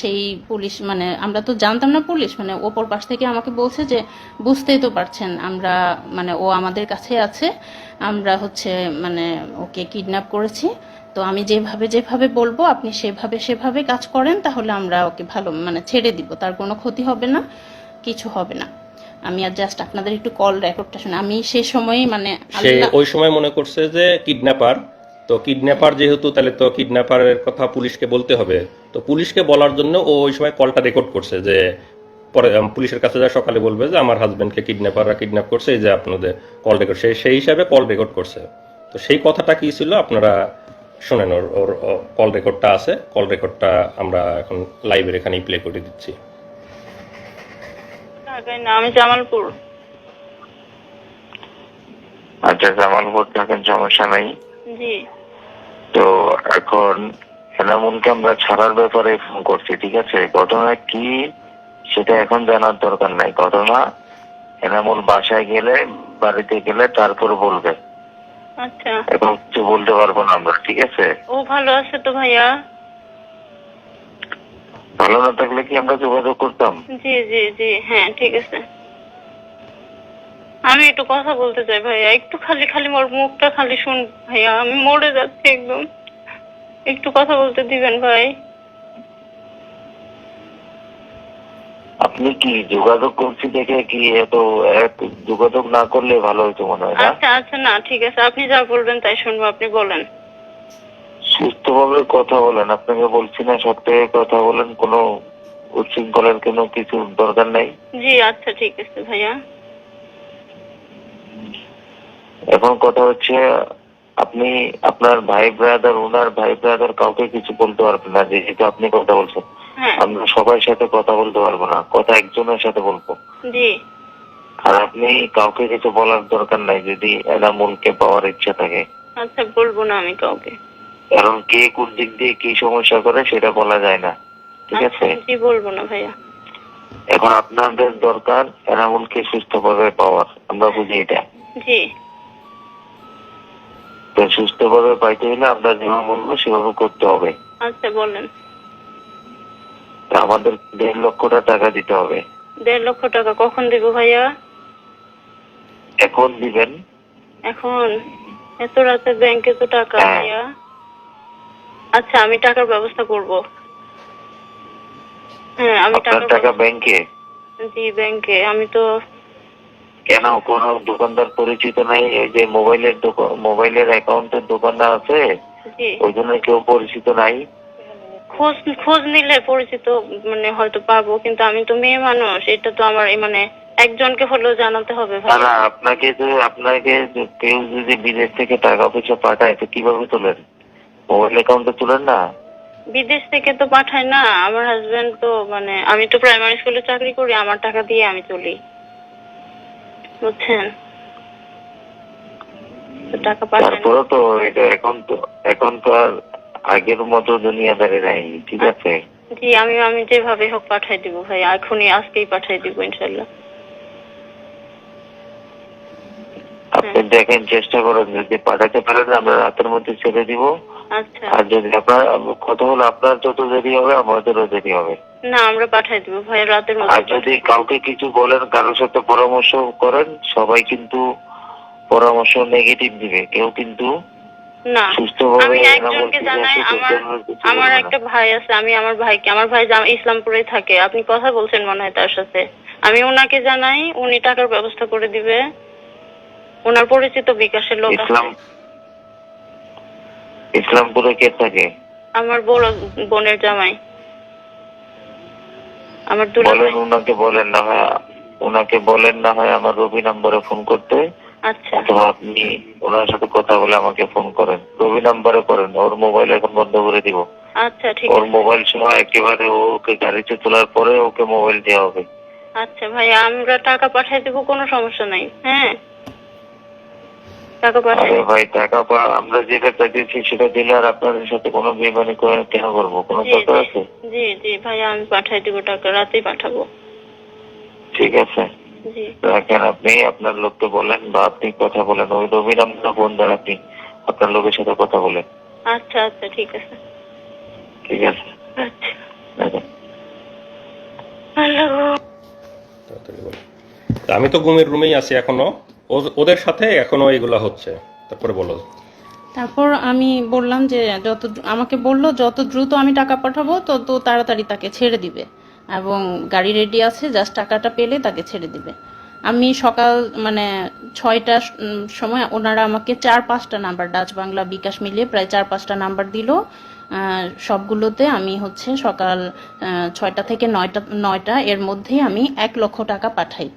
সেই পুলিশ, মানে আমরা তো জানতাম না, পুলিশ মানে ওপর পাশ থেকে আমাকে বলছে যে বুঝতেই তো পারছেন, আমরা মানে ও আমাদের কাছে আছে, আমরা হচ্ছে মানে ওকে কিডন্যাপ করেছি, তো আমি যেভাবে যেভাবে বলবো আপনি সেভাবে কাজ করেন, তাহলে আমরা ওকে ভালো মানে ছেড়ে দিব, তার কোনো ক্ষতি হবে না, কিছু হবে না। আমি আর জাস্ট আপনাদের একটু কল রেকর্ডটা শুনে, আমি সেই সময় মানে সে ওই সময় মনে করছে যে কিডন্যাপার, তো কিডন্যাপার যেহেতু, তাহলে তো কিডন্যাপারের কথা পুলিশকে বলতে হবে, তো পুলিশকে বলার জন্য ও ওই সময় কলটা রেকর্ড করছে, যে পরে পুলিশের কাছে যা সকালে বলবে যে আমার হাজবেন্ডকে কিডন্যাপাররা কিডন্যাপ করছে, এই যে আপনাদের কল রেকর্ড, সেই হিসাবে কল রেকর্ড করছে। তো সেই কথাটা কি ছিল আপনারা শোনেন, ওর কল রেকর্ডটা আছে, কল রেকর্ডটা আমরা এখন লাইভের এখানেই প্লে করে দিচ্ছি। আমি জামালপুর। আচ্ছা, জামালপুর থাকেন, সমস্যা নাই। জি। তো এখন এনামুলকে আমরা ছাড়ার ব্যাপারে ফোন করছি, ঠিক আছে? ঘটনা কি সেটা এখন জানার দরকার নাই। ঘটনা এনামুল বাসায় গেলে, বাড়িতে গেলে তারপর বলবে। আচ্ছা, এখন কিছু বলতে পারবো না আমরা, ঠিক আছে? ও ভালো আছে তো ভাইয়া? ভালো না থাকলে কি আমরা যোগাযোগ করতাম? জি জি জি, হ্যাঁ ঠিক আছে। আমি একটু কথা বলতে চাই ভাইয়া, একটু খালি খালি মোর মুখটা খালি শুন ভাইয়া, আমি মরে যাচ্ছি একদম, একটু কথা বলতে দিবেন ভাই? আপনি কি যোগাযোগ করছি দেখে কি যোগাযোগ না করলে ভালো হতো মনে হয় না? আচ্ছা আচ্ছা, না ঠিক আছে, আপনি যা বলবেন তাই শুনবো, আপনি বলেন। সুস্থভাবে কথা বলেন, আপনাকে বলছি না সব থেকে কথা বলেন, কোনো উচ্ছৃঙ্খলার কোনো কিছু দরকার নাই। জি আচ্ছা ঠিক আছে ভাইয়া। এখন কথা হচ্ছে, আপনি আপনার ভাই ব্রাদার, ওনার ভাই ব্রাদার কাউকে কিছু বলতে পারবেন না, যেহেতু আপনি কথা বলছেন। হ্যাঁ আমরা সবার সাথে কথা বলতে পারবো না, কথা একজনের সাথে বলবো। জি আর আপনি কাউকে কিছু বলার দরকার নাই যদি এনামুলকে পাওয়ার ইচ্ছা থাকে, আচ্ছা, বলবো না আমি কাউকে। কারণ কে কোন দিক দিয়ে কি সমস্যা করে সেটা বলা যায় না, ঠিক আছে? জি বলবো না ভাইয়া। এখন আপনাদের দরকার এনামুলকে সুস্থভাবে পাওয়ার, আমরা বুঝি এটা। জি তো সুস্থভাবে পাইতে হলে আমরা যেভাবে বলবো সেভাবে করতে হবে। আচ্ছা বলেন। তা আমাদের 1.5 লক্ষ টাকা দিতে হবে। 1.5 লক্ষ টাকা কখন দিব ভাইয়া? এখন দিবেন? এখন? এত রাতে ব্যাংকে তো টাকা হ্যাঁ। ভাইয়া। আচ্ছা, আমি টাকার ব্যবস্থা করব। হ্যাঁ, আমি আপনার টাকা ব্যাংকে? জি ব্যাংকে। আমি তো কেন, কোন দোকানদার পরিচিত নাই? এই যে মোবাইলের অ্যাকাউন্টের দোকানদার আছে, জি ওইখানে কেউ পরিচিত নাই? খোঁজ খোঁজ নিলে পরিচিত মানে হয়তো পাবো, কিন্তু আমি তো মেয়ে মানুষ, এটা তো আমার মানে একজনকে হলেও জানাতে হবে না ভাই। না, আপনাকে কেউ যদি বিদেশ থেকে টাকা পয়সা পাঠায় তো কিভাবে তোলেন? মোবাইল অ্যাকাউন্টে তুলেন না? বিদেশ থেকে তো পাঠায় না, আমার হাজবেন্ড তো মানে, আমি তো প্রাইমারি স্কুলে চাকরি করি, আমার টাকা দিয়ে আমি চলি, বুঝছেন? তো টাকা পাঠায় না। তারপরে তো এটা এখন তো আর আগের মতো দুনিয়াদারি নাই, ঠিক আছে? জি, আমি যেভাবে হোক পাঠাই দিব ভাই, এখনই আজকেই পাঠাই দিব ইনশাল্লাহ। আপনি দেখেন, চেষ্টা করেন, যদি পাঠাতে পারেন আমরা রাতের মধ্যে ছেড়ে দিব। আচ্ছা, আর যদি কথা হলো আপনার যত দেরি হবে আমাদেরও দেরি হবে। না আমরা পাঠাই দিব ভাই রাতের আর মধ্যে। যদি কাউকে কিছু বলেন, কারোর সাথে পরামর্শ করেন, সবাই কিন্তু পরামর্শ নেগেটিভ দিবে, কেউ কিন্তু না, সুস্থভাবে আমি এনামুল একজনকে ফিরে জানাই, আসে আমার সেজন্য কিছু আমার বলবে না। একটা ভাই আছে, আমি আমার ভাইকে, আমার ভাই ইসলামপুরে থাকে, আপনি কথা বলছেন মনে হয় তার সাথে, আমি ওনাকে জানাই, উনি টাকার ব্যবস্থা করে দিবে, ওনার পরিচিত বিকাশের লোক আছে। ইসলামপুরে কে থাকে? আমার বড় বোনের জামাই, আমার বলেন, ওনাকে বলেন না হয় আমার রবি নম্বরে ফোন করতে, আচ্ছা অথবা আপনি ওনার সাথে কথা বলে আমাকে ফোন করেন। রবি নাম্বারে করেন, ওর মোবাইল এখন বন্ধ করে দিব। আচ্ছা ঠিক ওর আছে। মোবাইল সময় একেবারে ওকে গাড়িতে তোলার পরে ওকে মোবাইল দেওয়া হবে। আচ্ছা ভাই, আমরা টাকা পাঠিয়ে দেবো, কোনো সমস্যা নাই। হ্যাঁ, টাকা পাঠিয়ে আরে ভাই, আমরা যেটা চাইছি সেটা দিলে আর আপনাদের সাথে কোনো বেমানি করে কেন করবো? কোনো জি দরকার জি আছে? জি জি ভাইয়া, আমি পাঠিয়ে দেবো টাকা, রাতেই পাঠাবো। ঠিক আছে, জি রাখেন। আপনি আপনার লোককে বলেন বা আপনি কথা বলেন, ওই রবি নাম্বার ফোন দেন, আপনি আপনার লোকের সাথে কথা বলেন। আচ্ছা আচ্ছা ঠিক আছে। ঠিক আছে, আচ্ছা, রাখেন। আল্লাহ গো। তাড়াতাড়ি বলো। তা আমি তো ঘুমের রুমেই আছি এখনো, ওদের সাথে এখনো এগুলা হচ্ছে। তারপরে বলো। তারপর আমি বললাম যে আমাকে বললো যত দ্রুত আমি টাকা পাঠাবো তত তাড়াতাড়ি তাকে ছেড়ে দিবে, এবং গাড়ি রেডি আছে, জাস্ট টাকাটা পেলে তাকে ছেড়ে দিবে। আমি সকাল মানে 6টার সময় ওনারা আমাকে 4-5টা নাম্বার, ডাচ বাংলা বিকাশ মিলিয়ে প্রায় 4-5টা নাম্বার দিল। সবগুলোতে আমি হচ্ছে সকাল 6টা থেকে 9টা এর মধ্যেই আমি 1 লক্ষ টাকা পাঠাই।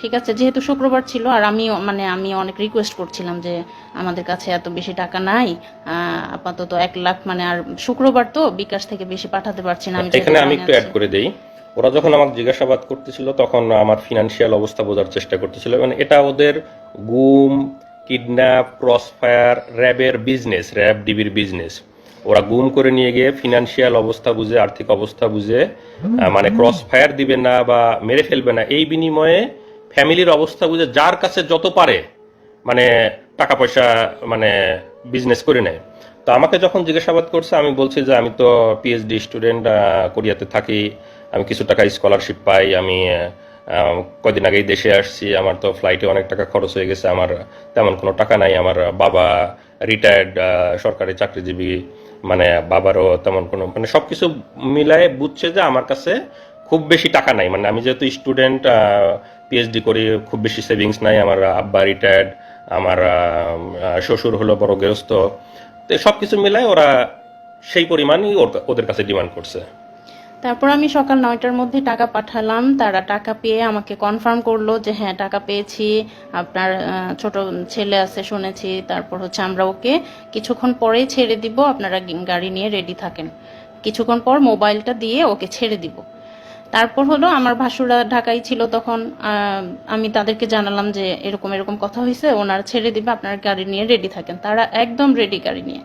ঠিক আছে, যেহেতু শুক্রবার ছিল, আর আমি অনেক রিকোয়েস্ট করছিলাম যে আমাদের কাছে এত বেশি টাকা নাই, আপাতত 1 লাখ, মানে আর শুক্রবার তো বিকাশ থেকে বেশি পাঠাতে পারছি না আমি। এখানে আমি একটু অ্যাড করে দেই। ওরা যখন আমাকে জিজ্ঞাসাবাদ করতেছিল তখন আমার ফিনান্সিয়াল অবস্থা বোঝার চেষ্টা করতেছিল, মানে এটা ওদের গুম, কিডন্যাপ, ক্রসফায়ার, র্যাবের বিজনেস, র্যাব ডিবির বিজনেস। ওরা গুম করে নিয়ে গিয়ে ফিনান্সিয়াল অবস্থা বুঝে, আর্থিক অবস্থা বুঝে, মানে ক্রসফায়ার দিবে না বা মেরে ফেলবে না, এই বিনিময়ে ফ্যামিলির অবস্থা বুঝে যার কাছে যত পারে মানে টাকা পয়সা মানে বিজনেস করে নেয়। তো আমাকে যখন জিজ্ঞাসাবাদ করছে আমি বলছি যে আমি তো পিএইচডি স্টুডেন্ট, কোরিয়াতে থাকি, আমি কিছু টাকা স্কলারশিপ পাই, আমি কদিন আগেই দেশে আসছি, আমার তো ফ্লাইটে অনেক টাকা খরচ হয়ে গেছে, আমার তেমন কোনো টাকা নাই, আমার বাবা রিটায়ার্ড সরকারি চাকরিজীবী, মানে বাবারও তেমন কোনো মানে সব কিছু মিলায়ে বুঝছে যে আমার কাছে খুব বেশি টাকা নাই, মানে আমি যেহেতু স্টুডেন্ট পিএইচডি করি, খুব বেশি সেভিংস নাই, আমার আব্বা রিটায়ার্ড, আমার শ্বশুর হলো বড় গৃহস্থ, তো সব কিছু মিলায় ওরা সেই পরিমাণই ওদের কাছে ডিমান্ড করছে। তারপর আমি সকাল 9টার মধ্যে টাকা পাঠালাম, তারা টাকা পেয়ে আমাকে কনফার্ম করলো যে হ্যাঁ টাকা পেয়েছি, আপনার ছোট ছেলে আছে শুনেছি, তারপর হচ্ছে আমরা ওকে কিছুক্ষণ পরেই ছেড়ে দিব, আপনারা গাড়ি নিয়ে রেডি থাকেন, কিছুক্ষণ পর মোবাইলটা দিয়ে ওকে ছেড়ে দিব। তারপর হলো আমার ভাসুরা ঢাকায় ছিল তখন, আমি তাদেরকে জানালাম যে এরকম এরকম কথা হয়েছে, ওনারা ছেড়ে দিবে, আপনারা গাড়ি নিয়ে রেডি থাকেন। তারা একদম রেডি গাড়ি নিয়ে।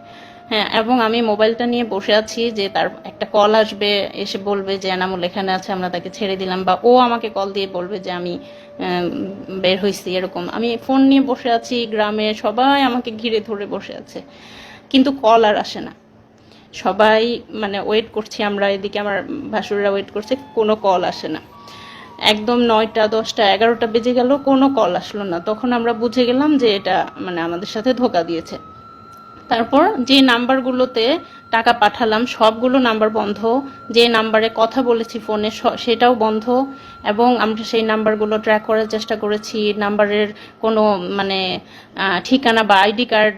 হ্যাঁ, এবং আমি মোবাইলটা নিয়ে বসে আছি যে তার একটা কল আসবে, এসে বলবে যে এনামুল এখানে আছে, আমরা তাকে ছেড়ে দিলাম, বা ও আমাকে কল দিয়ে বলবে যে আমি বের হয়েছি। এরকম আমি ফোন নিয়ে বসে আছি, গ্রামে সবাই আমাকে ঘিরে ধরে বসে আছে, কিন্তু কল আর আসে না। সবাই মানে ওয়েট করছি আমরা, এদিকে আমার ভাসুররা ওয়েট করছে, কোনো কল আসে না। একদম 9টা 10টা 11টা বেজে গেল, কোনো কল আসলো না। তখন আমরা বুঝে গেলাম যে এটা মানে আমাদের সাথে ধোঁকা দিয়েছে। তারপর যে নাম্বারগুলোতে টাকা পাঠালাম সবগুলো নাম্বার বন্ধ, যে নাম্বারে কথা বলেছি ফোনে সেটাও বন্ধ, এবং আমরা সেই নাম্বারগুলো ট্র্যাক করার চেষ্টা করেছি। নাম্বারের কোনো মানে ঠিকানা বা আইডি কার্ড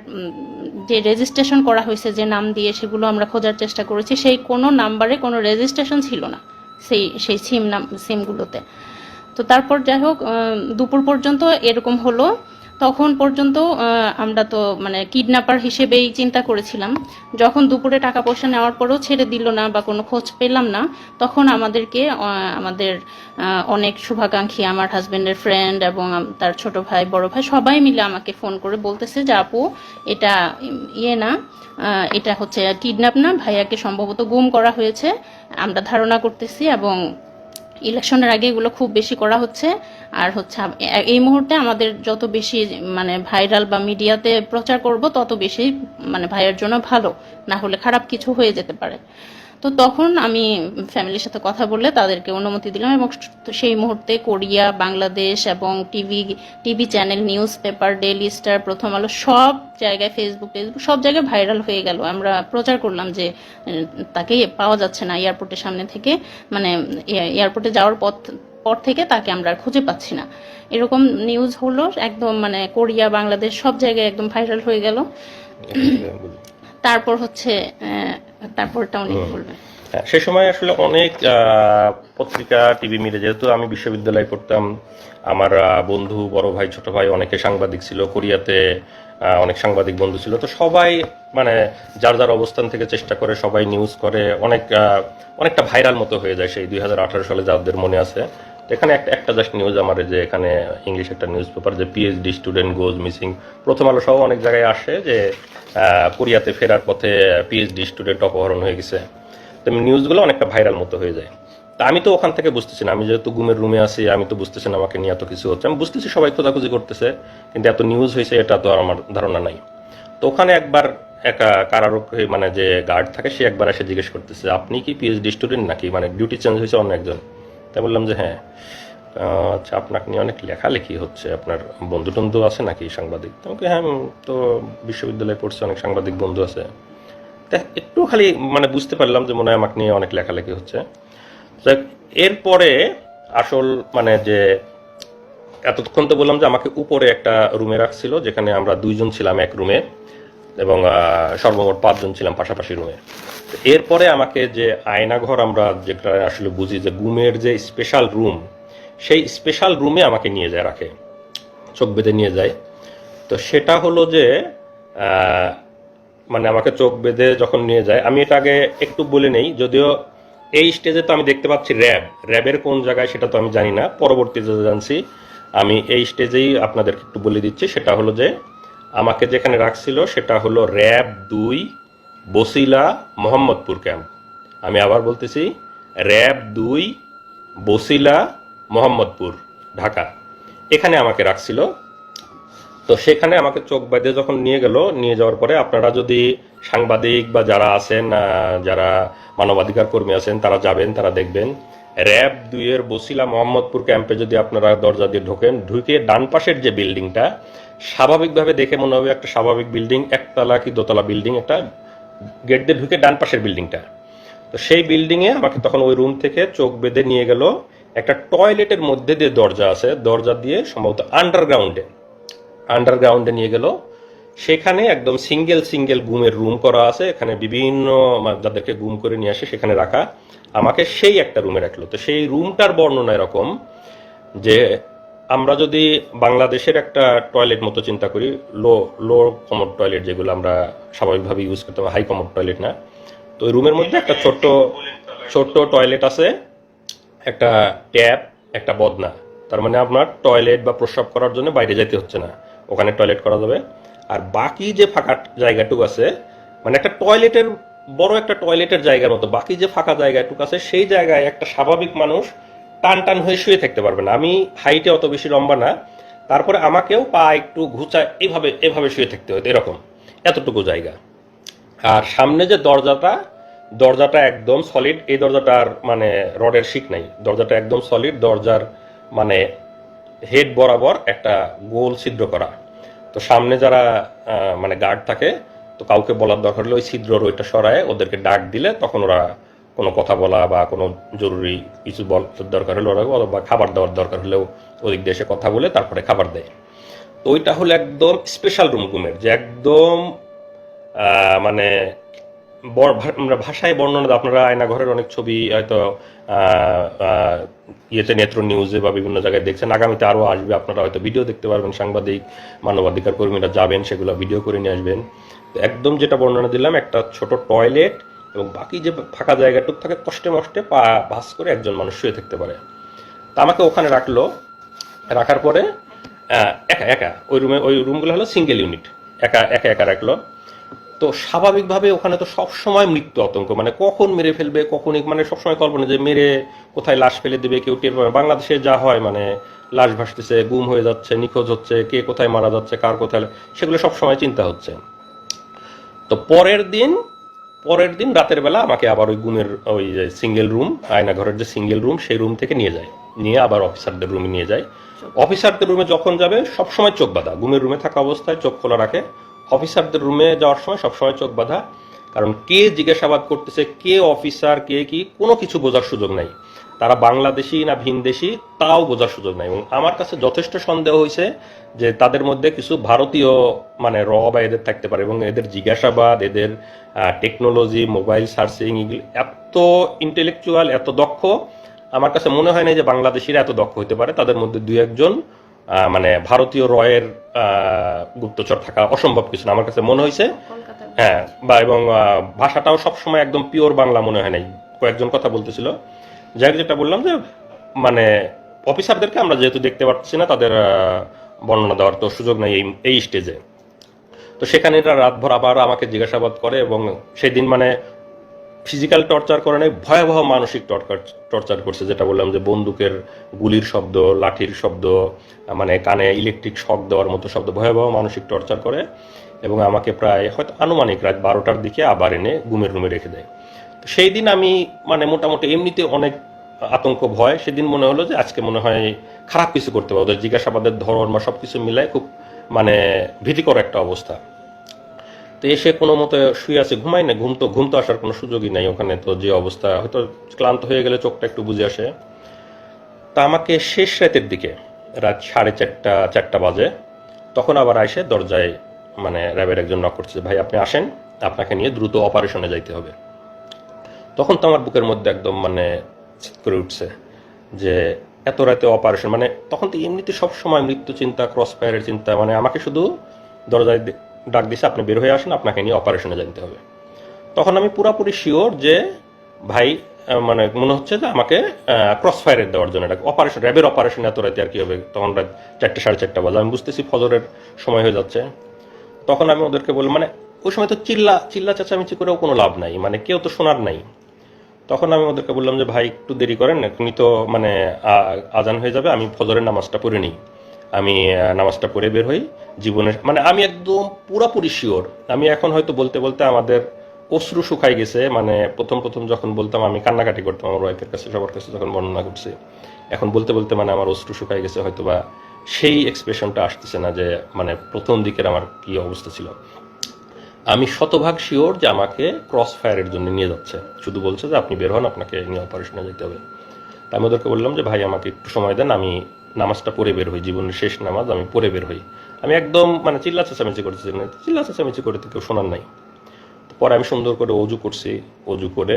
যে রেজিস্ট্রেশন করা হয়েছে যে নাম দিয়ে, সেগুলো আমরা খোঁজার চেষ্টা করেছি, সেই কোনো নাম্বারে কোনো রেজিস্ট্রেশন ছিল না সেই সিমগুলোতে। তো তারপর যাই হোক, দুপুর পর্যন্ত এরকম হলো। তখন পর্যন্ত আমরা তো মানে কিডন্যাপার হিসেবেই চিন্তা করেছিলাম। যখন দুপুরে টাকা পয়সা নেওয়ার পরেও ছেড়ে দিল না বা কোনো খোঁজ পেলাম না, তখন আমাদেরকে আমাদের অনেক শুভাকাঙ্ক্ষী, আমার হাজবেন্ডের ফ্রেন্ড এবং তার ছোট ভাই বড় ভাই সবাই মিলে আমাকে ফোন করে বলতেছে যে আপু এটা ইয়ে না, এটা হচ্ছে কিডন্যাপ না, ভাইয়াকে সম্ভবত গুম করা হয়েছে, আমরা ধারণা করতেছি, এবং ইলেকশনের আগে এগুলো খুব বেশি করা হচ্ছে। আর হচ্ছে এই মুহূর্তে আমাদের যত বেশি মানে ভাইরাল বা মিডিয়াতে প্রচার করব তত বেশি মানে ভাইয়ের জন্য ভালো, না হলে খারাপ কিছু হয়ে যেতে পারে। তো তখন আমি ফ্যামিলির সাথে কথা বলে তাদেরকে অনুমতি দিলাম, এবং সেই মুহূর্তে কোরিয়া, বাংলাদেশ এবং TV channel, news paper, daily star, প্রথম আলো সব জায়গায়, ফেসবুক সব জায়গায় ভাইরাল হয়ে গেল। আমরা প্রচার করলাম যে তাকে পাওয়া যাচ্ছে না এয়ারপোর্টের সামনে থেকে, মানে এয়ারপোর্টে যাওয়ার পর থেকে তাকে আমরা খুঁজে পাচ্ছি না। এরকম নিউজ হলো, একদম মানে কোরিয়া, বাংলাদেশ সব জায়গায় একদম ভাইরাল হয়ে গেল। তারপর হচ্ছে তারপরটা উনি বলবেন। সে সময় আসলে অনেক পত্রিকা, টিভি মিলে, যেহেতু আমি বিশ্ববিদ্যালয়ে পড়তাম, আমার বন্ধু, বড় ভাই, ছোট ভাই অনেকে সাংবাদিক ছিল, কোরিয়াতে অনেক সাংবাদিক বন্ধু ছিল, তো সবাই মানে যার যার অবস্থান থেকে চেষ্টা করে, সবাই নিউজ করে, অনেকটা ভাইরাল মতো হয়ে যায় সেই 2018 সালে, যাদের মনে আছে। তো এখানে একটা জাস্ট নিউজ আমার, যে এখানে ইংলিশ একটা নিউজ পেপার, যে পিএইচডি স্টুডেন্ট গোজ মিসিং, প্রথম আলো সহ অনেক জায়গায় আসে যে কোরিয়াতে ফেরার পথে পিএইচডি স্টুডেন্ট অপহরণ হয়ে গেছে। তো নিউজগুলো অনেকটা ভাইরাল মতো হয়ে যায়। তা আমি তো ওখান থেকে বুঝতেছি না, আমি যেহেতু ঘুমের রুমে আছি, আমি তো বুঝতেছি না আমাকে নিয়ে এত কিছু হচ্ছে। আমি বুঝতেছি সবাই খোঁজাখুঁজি করতেছে, কিন্তু এত নিউজ হয়েছে এটা তো আর আমার ধারণা নাই। তো ওখানে একবার একটা কারারক্ষী মানে যে গার্ড থাকে, সে একবার এসে জিজ্ঞেস করতেছে আপনি কি পিএইচডি স্টুডেন্ট নাকি, মানে ডিউটি চেঞ্জ হয়েছে অন্য একজন। তাই বললাম যে হ্যাঁ। আচ্ছা, আপনাকে নিয়ে অনেক লেখালেখি হচ্ছে, আপনার বন্ধু টন্ধু আছে নাকি সাংবাদিক? তোমাকে হ্যাঁ, তো বিশ্ববিদ্যালয়ে পড়ছে, অনেক সাংবাদিক বন্ধু আছে। একটু খালি মানে বুঝতে পারলাম যে মনে হয় আমাকে নিয়ে অনেক লেখালেখি হচ্ছে। এরপরে আসল মানে যে এতক্ষণ তো বললাম যে আমাকে উপরে একটা রুমে রাখছিল, যেখানে আমরা 2জন ছিলাম এক রুমে, এবং সর্বমোট 5জন ছিলাম পাশাপাশি রুমে। এরপরে আমাকে যে আয়নাঘর আমরা যেটা আসলে বুঝি যে গুমের যে স্পেশাল রুম, সেই স্পেশাল রুমে আমাকে নিয়ে যায়, রাখে, চোখ বেঁধে নিয়ে যায়। তো সেটা হলো যে মানে আমাকে চোখ বেঁধে যখন নিয়ে যায়, আমি এটা আগে একটু বলে নেই, যদিও এই স্টেজে তো আমি দেখতে পাচ্ছি র্যাবের কোন জায়গায় সেটা তো আমি জানি না, পরবর্তীতে জানছি। আমি এই স্টেজেই আপনাদেরকে একটু বলে দিচ্ছি, সেটা হলো যে আমাকে যেখানে রাখছিল সেটা হলো র্যাব 2 বসিলা মোহাম্মদপুর ক্যাম্প। আমি আবার বলতেছি, র্যাব 2 বসিলা মোহাম্মদপুর, ঢাকা, এখানে আমাকে রাখছিল। তো সেখানে আমাকে চোখ বাঁধে যখন নিয়ে যাওয়ার পরে আপনারা যদি সাংবাদিক বা যারা আছেন যারা মানবাধিকার কর্মী আছেন তারা যাবেন, তারা দেখবেন র্যাব 2 এর বছিলা মোহাম্মদপুর ক্যাম্পে যদি আপনারা দরজা দিয়ে ঢুকে ডান পাশের যে বিল্ডিংটা স্বাভাবিকভাবে দেখে মনে হবে একটা স্বাভাবিক বিল্ডিং, একতলা কি দোতলা বিল্ডিং, একটা গেট দিয়ে ঢুকে ডান পাশের বিল্ডিংটা। তো সেই বিল্ডিংয়ে আমাকে তখন ওই রুম থেকে চোখ বেঁধে নিয়ে গেল একটা টয়লেটের মধ্যে দিয়ে দরজা আছে, দরজা দিয়ে সম্ভবত আন্ডারগ্রাউন্ডে নিয়ে গেল। সেখানে একদম সিঙ্গেল গুমের রুম করা আছে, এখানে বিভিন্ন যাদেরকে গুম করে নিয়ে আসে সেখানে রাখা, আমাকে সেই একটা রুমে রাখলো। তো সেই রুমটার বর্ণনা এরকম যে আমরা যদি বাংলাদেশের একটা টয়লেট মতো চিন্তা করি, লো কমোড টয়লেট যেগুলো আমরা স্বাভাবিকভাবে ইউজ করতে হবে, হাই কমোড টয়লেট না। তো ওই রুমের মধ্যে একটা ছোট্ট টয়লেট আছে, একটা ট্যাপ, একটা বদনা। তার মানে আপনার টয়লেট বা প্রস্রাব করার জন্য বাইরে যেতে হচ্ছে না, ওখানে টয়লেট করা যাবে। আর বাকি যে ফাঁকা জায়গাটুকু আছে, মানে একটা টয়লেটের বড় একটা টয়লেটের জায়গার মতো বাকি যে ফাঁকা জায়গাটুকু আছে, সেই জায়গায় একটা স্বাভাবিক মানুষ টান হয়ে শুয়ে থাকতে পারবে না। আমি হাইটে অত বেশি লম্বা না, তারপরে আমাকেও পা একটু ঘুচায় এভাবে শুয়ে থাকতে হতো, এরকম এতটুকু জায়গা। আর সামনে যে দরজাটা একদম সলিড, এই দরজাটার মানে রডের শিক নাই, দরজাটা একদম সলিড, দরজার মানে হেড বরাবর একটা গোল ছিদ্র করা। তো সামনে যারা মানে গার্ড থাকে, তো কাউকে বলার দরকার হলে ওই ছিদ্রর ওইটা সরায় ওদেরকে ডাক দিলে তখন ওরা কোনো কথা বলা বা কোনো জরুরি কিছু দরকার হলে ওরা, বা খাবার দেওয়ার দরকার হলেও ওদিক দিয়ে এসে কথা বলে তারপরে খাবার দেয়। তো ওইটা হলো একদম স্পেশাল রুম, ঘুমের যে একদম মানে আমরা ভাষায় বর্ণনা, আপনারা আয়নাঘরের অনেক ছবি হয়তো ইয়েতে নেত্র নিউজে বা বিভিন্ন জায়গায় দেখছেন, আগামীতে আরও আসবে, আপনারা হয়তো ভিডিও দেখতে পারবেন, সাংবাদিক মানবাধিকার কর্মীরা যাবেন, সেগুলো ভিডিও করে নিয়ে আসবেন। তো একদম যেটা বর্ণনা দিলাম, একটা ছোট টয়লেট এবং বাকি যে ফাঁকা জায়গাটুকু থাকে কষ্টে মষ্টে পা ভাস করে একজন মানুষ শুয়ে থাকতে পারে। তা আমাকে ওখানে রাখার পরে একা ওই রুমগুলো হলো সিঙ্গেল ইউনিট, একা রাখলো। তো স্বাভাবিকভাবে ওখানে তো সবসময় মৃত্যু আতঙ্ক, মানে কখন মেরে ফেলবে, কখনই মানে সবসময় কল্পনা যে মেরে কোথায় লাশ ফেলে দেবে, কেউ টের পাবে। বাংলাদেশে যা হয় মানে লাশ ভাসতেছে, গুম হয়ে যাচ্ছে, নিখোঁজ হচ্ছে, কে কোথায় মারা যাচ্ছে, কার কোথায়, সেগুলো সবসময় চিন্তা হচ্ছে। তো পরের দিন রাতের বেলা আমাকে আবার ওই গুমের ওই সিঙ্গেল রুম, আয়নাঘরের যে সিঙ্গেল রুম, সেই রুম থেকে নিয়ে আবার অফিসারদের রুমে নিয়ে যায়। অফিসারদের রুমে যখন যাবে সবসময় চোখ বাঁধা, গুমের রুমে থাকা অবস্থায় চোখ খোলা রাখে। অফিসারদের রুমে যাওয়ার সময় সবসময় চোখ বাঁধা, কারণ কে জিজ্ঞাসাবাদ করতেছে, কে অফিসার, কে কি, কোনো কিছু বোঝার সুযোগ নাই। তারা বাংলাদেশি না ভিনদেশি তাও বোঝার সুযোগ নাই। এবং আমার কাছে যথেষ্ট সন্দেহ হয়েছে যে তাদের মধ্যে কিছু ভারতীয় মানে বা এদের থাকতে পারে, এবং এদের জিজ্ঞাসাবাদ, এদের টেকনোলজি, মোবাইল সার্চিং, এগুলো এত ইন্টেলেকচুয়াল, এত দক্ষ, আমার কাছে মনে হয় না যে বাংলাদেশিরা এত দক্ষ হতে পারে। তাদের মধ্যে 2-1 জন মানে ভারতীয় রয়ের গুপ্তচর থাকা অসম্ভব কিছু না, আমার কাছে মনে হয়েছে। হ্যাঁ, বা এবং ভাষাটাও সবসময় একদম পিওর বাংলা মনে হয় নাই, কয়েকজন কথা বলতেছিল। যাই হোক, যেটা বললাম যে মানে অফিসারদেরকে আমরা যেহেতু দেখতে পাচ্ছি না, তাদের বর্ণনা দেওয়ার তো সুযোগ নেই এই স্টেজে। তো সেখানে এরা রাতভর আবার আমাকে জিজ্ঞাসাবাদ করে, এবং সেদিন মানে ফিজিক্যাল টর্চার করে নাই, ভয়াবহ মানসিক টর্চার করছে। যেটা বললাম যে বন্দুকের গুলির শব্দ, লাঠির শব্দ, মানে কানে ইলেকট্রিক শক দেওয়ার মতো শব্দ, ভয়াবহ মানসিক টর্চার করে। এবং আমাকে প্রায় হয়তো আনুমানিক রাত 12টার দিকে আবার এনে গুমের রুমে রেখে দেয়। তো সেই দিন আমি মানে মোটামুটি এমনিতে অনেক আতঙ্ক ভয়, সেদিন মনে হলো যে আজকে মনে হয় খারাপ কিছু করতে পারবো। ওদের জিজ্ঞাসাবাদের ধরন বা সব কিছু মিলায় খুব মানে ভীতিকর একটা অবস্থা। তো এসে কোনো মতো শুয়ে আছে, ঘুমাই না, ঘুম তো আসার কোনো সুযোগই নাই ওখানে। তো যে অবস্থা, হয়তো ক্লান্ত হয়ে গেলে চোখটা একটু বুঝে আসে। তা আমাকে শেষ রাতের দিকে, রাত 4:30 বাজে, তখন আবার আইসে দরজায় মানে র্যাবের একজন নক করছে, ভাই আপনি আসেন, আপনাকে নিয়ে দ্রুত অপারেশনে যাইতে হবে। তখন তো আমার বুকের মধ্যে একদম মানে করে উঠছে যে এত রাতে অপারেশন, মানে তখন তো এমনিতে সবসময় মৃত্যু চিন্তা, ক্রস ফায়ারের চিন্তা, মানে আমাকে শুধু দরজায় ডাক দিছে, আপনি বের হয়ে আসেন, আপনাকে নিয়ে অপারেশনে যেতে হবে। তখন আমি পুরাপুরি শিওর যে ভাই মানে মনে হচ্ছে যে আমাকে ক্রস ফায়ারের দেওয়ার জন্য অপারেশন, র্যাবের অপারেশন এত রাতে আর কি হবে। তখন রাত 4-4:30 বাজে, আমি বুঝতেছি ফজরের সময় হয়ে যাচ্ছে। তখন আমি ওদেরকে বললাম, মানে ওই সময় তো চিল্লা চেঁচামেচি করেও কোনো লাভ নাই, মানে কেউ তো শোনার নাই। তখন আমি ওদেরকে বললাম যে ভাই একটু দেরি করেন, এখনই তো মানে আজান হয়ে যাবে, আমি ফজরের নামাজটা পড়ে নিই, আমি নামাজটা পড়ে বের হই। জীবনের মানে আমি একদম পুরাপুরি শিওর। আমি এখন হয়তো বলতে বলতে আমাদের অশ্রু শুকাই গেছে। মানে প্রথম প্রথম যখন বলতাম আমি কান্নাকাটি করতাম আমার ওয়াইফের কাছে, সবার কাছে যখন বর্ণনা করছি, এখন বলতে বলতে মানে আমার অশ্রু শুকাই গেছে, হয়তো বা সেই এক্সপ্রেশনটা আসতেছে না যে মানে প্রথম দিকের আমার কি অবস্থা ছিল। আমি শতভাগ শিওর যে আমাকে ক্রস ফায়ারের জন্য নিয়ে যাচ্ছে, শুধু বলছে যে আপনি বের হন, আপনাকে নিয়ে অপারেশনে যেতে হবে। তা আমি ওদেরকে বললাম যে ভাই আমাকে একটু সময় দেন, আমি নামাজটা পড়ে বের হই, জীবনের শেষ নামাজ আমি পড়ে বের হই। আমি একদম মানে চিল্লা চেঁচামেচি করতেছি না, চিল্লা চেঁচামেচি করে তো কেউ শোনার নাই। তো পরে আমি সুন্দর করে অজু করছি। অজু করে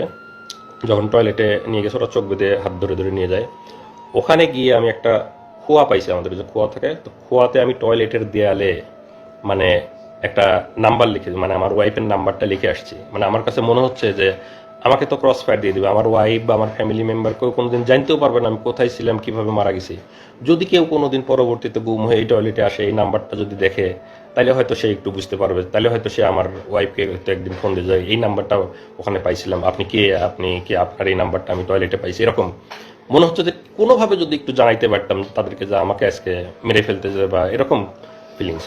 যখন টয়লেটে নিয়ে গেছে, ওরা চোখ বেঁধে হাত ধরে ধরে নিয়ে যায়। ওখানে গিয়ে আমি একটা খোয়া পাইছি, আমাদের যে খোয়া থাকে, তো খোয়াতে আমি টয়লেটের দেয়ালে মানে একটা নাম্বার লিখে, মানে আমার ওয়াইফের নাম্বারটা লিখে আসছি। মানে আমার কাছে মনে হচ্ছে যে আমাকে তো ক্রস ফায়ার দিয়ে দিবে, আমার ওয়াইফ বা আমার ফ্যামিলি মেম্বার কেউ কোনোদিন জানতেও পারবে না আমি কোথায় ছিলাম, কিভাবে মারা গেছি। যদি কেউ কোনোদিন পরবর্তীতে গুম হয়ে এই টয়লেটে আসে, এই নাম্বারটা যদি দেখে, তাহলে হয়তো সে একটু বুঝতে পারবে, তাহলে হয়তো সে আমার ওয়াইফকে হয়তো একদিন ফোন দিয়ে যায়, এই নাম্বারটা ওখানে পাইছিলাম, আপনি কে, আপনার এই নাম্বারটা আমি টয়লেটে পাইছি। এরকম মনে হচ্ছে যে কোনোভাবে যদি একটু জানাইতে পারতাম তাদেরকে যে আমাকে আজকে মেরে ফেলতে যায়, বা এরকম ফিলিংস।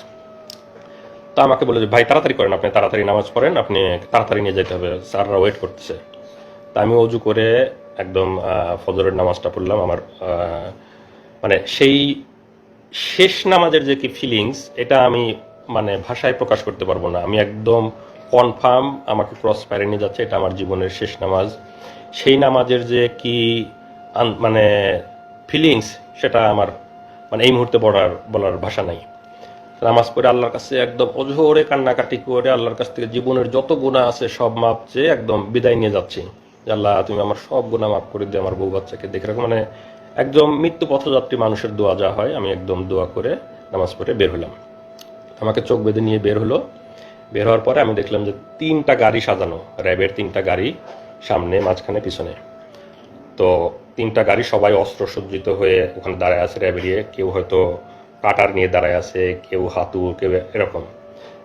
তো আমাকে বলে যে ভাই তাড়াতাড়ি করেন, আপনি তাড়াতাড়ি নামাজ পড়েন, আপনি তাড়াতাড়ি নিয়ে যেতে হবে, স্যাররা ওয়েট করতেছে। তা আমি অজু করে একদম ফজরের নামাজটা পড়লাম। আমার মানে সেই শেষ নামাজের যে কি ফিলিংস, এটা আমি মানে ভাষায় প্রকাশ করতে পারবো না। আমি একদম কনফার্ম আমাকে ক্রস ফায়ারে নিয়ে যাচ্ছে, এটা আমার জীবনের শেষ নামাজ। সেই নামাজের যে কি মানে ফিলিংস, সেটা আমার মানে এই মুহূর্তে বলার ভাষা নাই। নামাজ পড়ে আল্লাহর কাছে একদম অঝোরে কান্নাকাটি করে আল্লাহর কাছ থেকে জীবনের যত গুনাহ আছে সব মাপ চেয়ে একদম বিদায় নিয়ে যাচ্ছি। যে আল্লাহ তুমি আমার সব গুনাহ মাফ করে দিয়ে আমার বউ বাচ্চাকে দেখে রাখো। মানে একদম মৃত্যু পথযাত্রী মানুষের দোয়া যা হয়, আমি একদম দোয়া করে নামাজ পড়ে বের হলাম। আমাকে চোখ বেঁধে নিয়ে বের হলো। বের হওয়ার পরে আমি দেখলাম যে 3টা গাড়ি সাজানো, র্যাবের 3টা গাড়ি, সামনে মাঝখানে পিছনে। তো 3টা গাড়ি সবাই অস্ত্র সজ্জিত হয়ে ওখানে দাঁড়ায় আছে, র্যাবেরিয়ে কেউ হয়তো কাটার নিয়ে দাঁড়ায় আছে, কেউ হাতুড়, কেউ এরকম।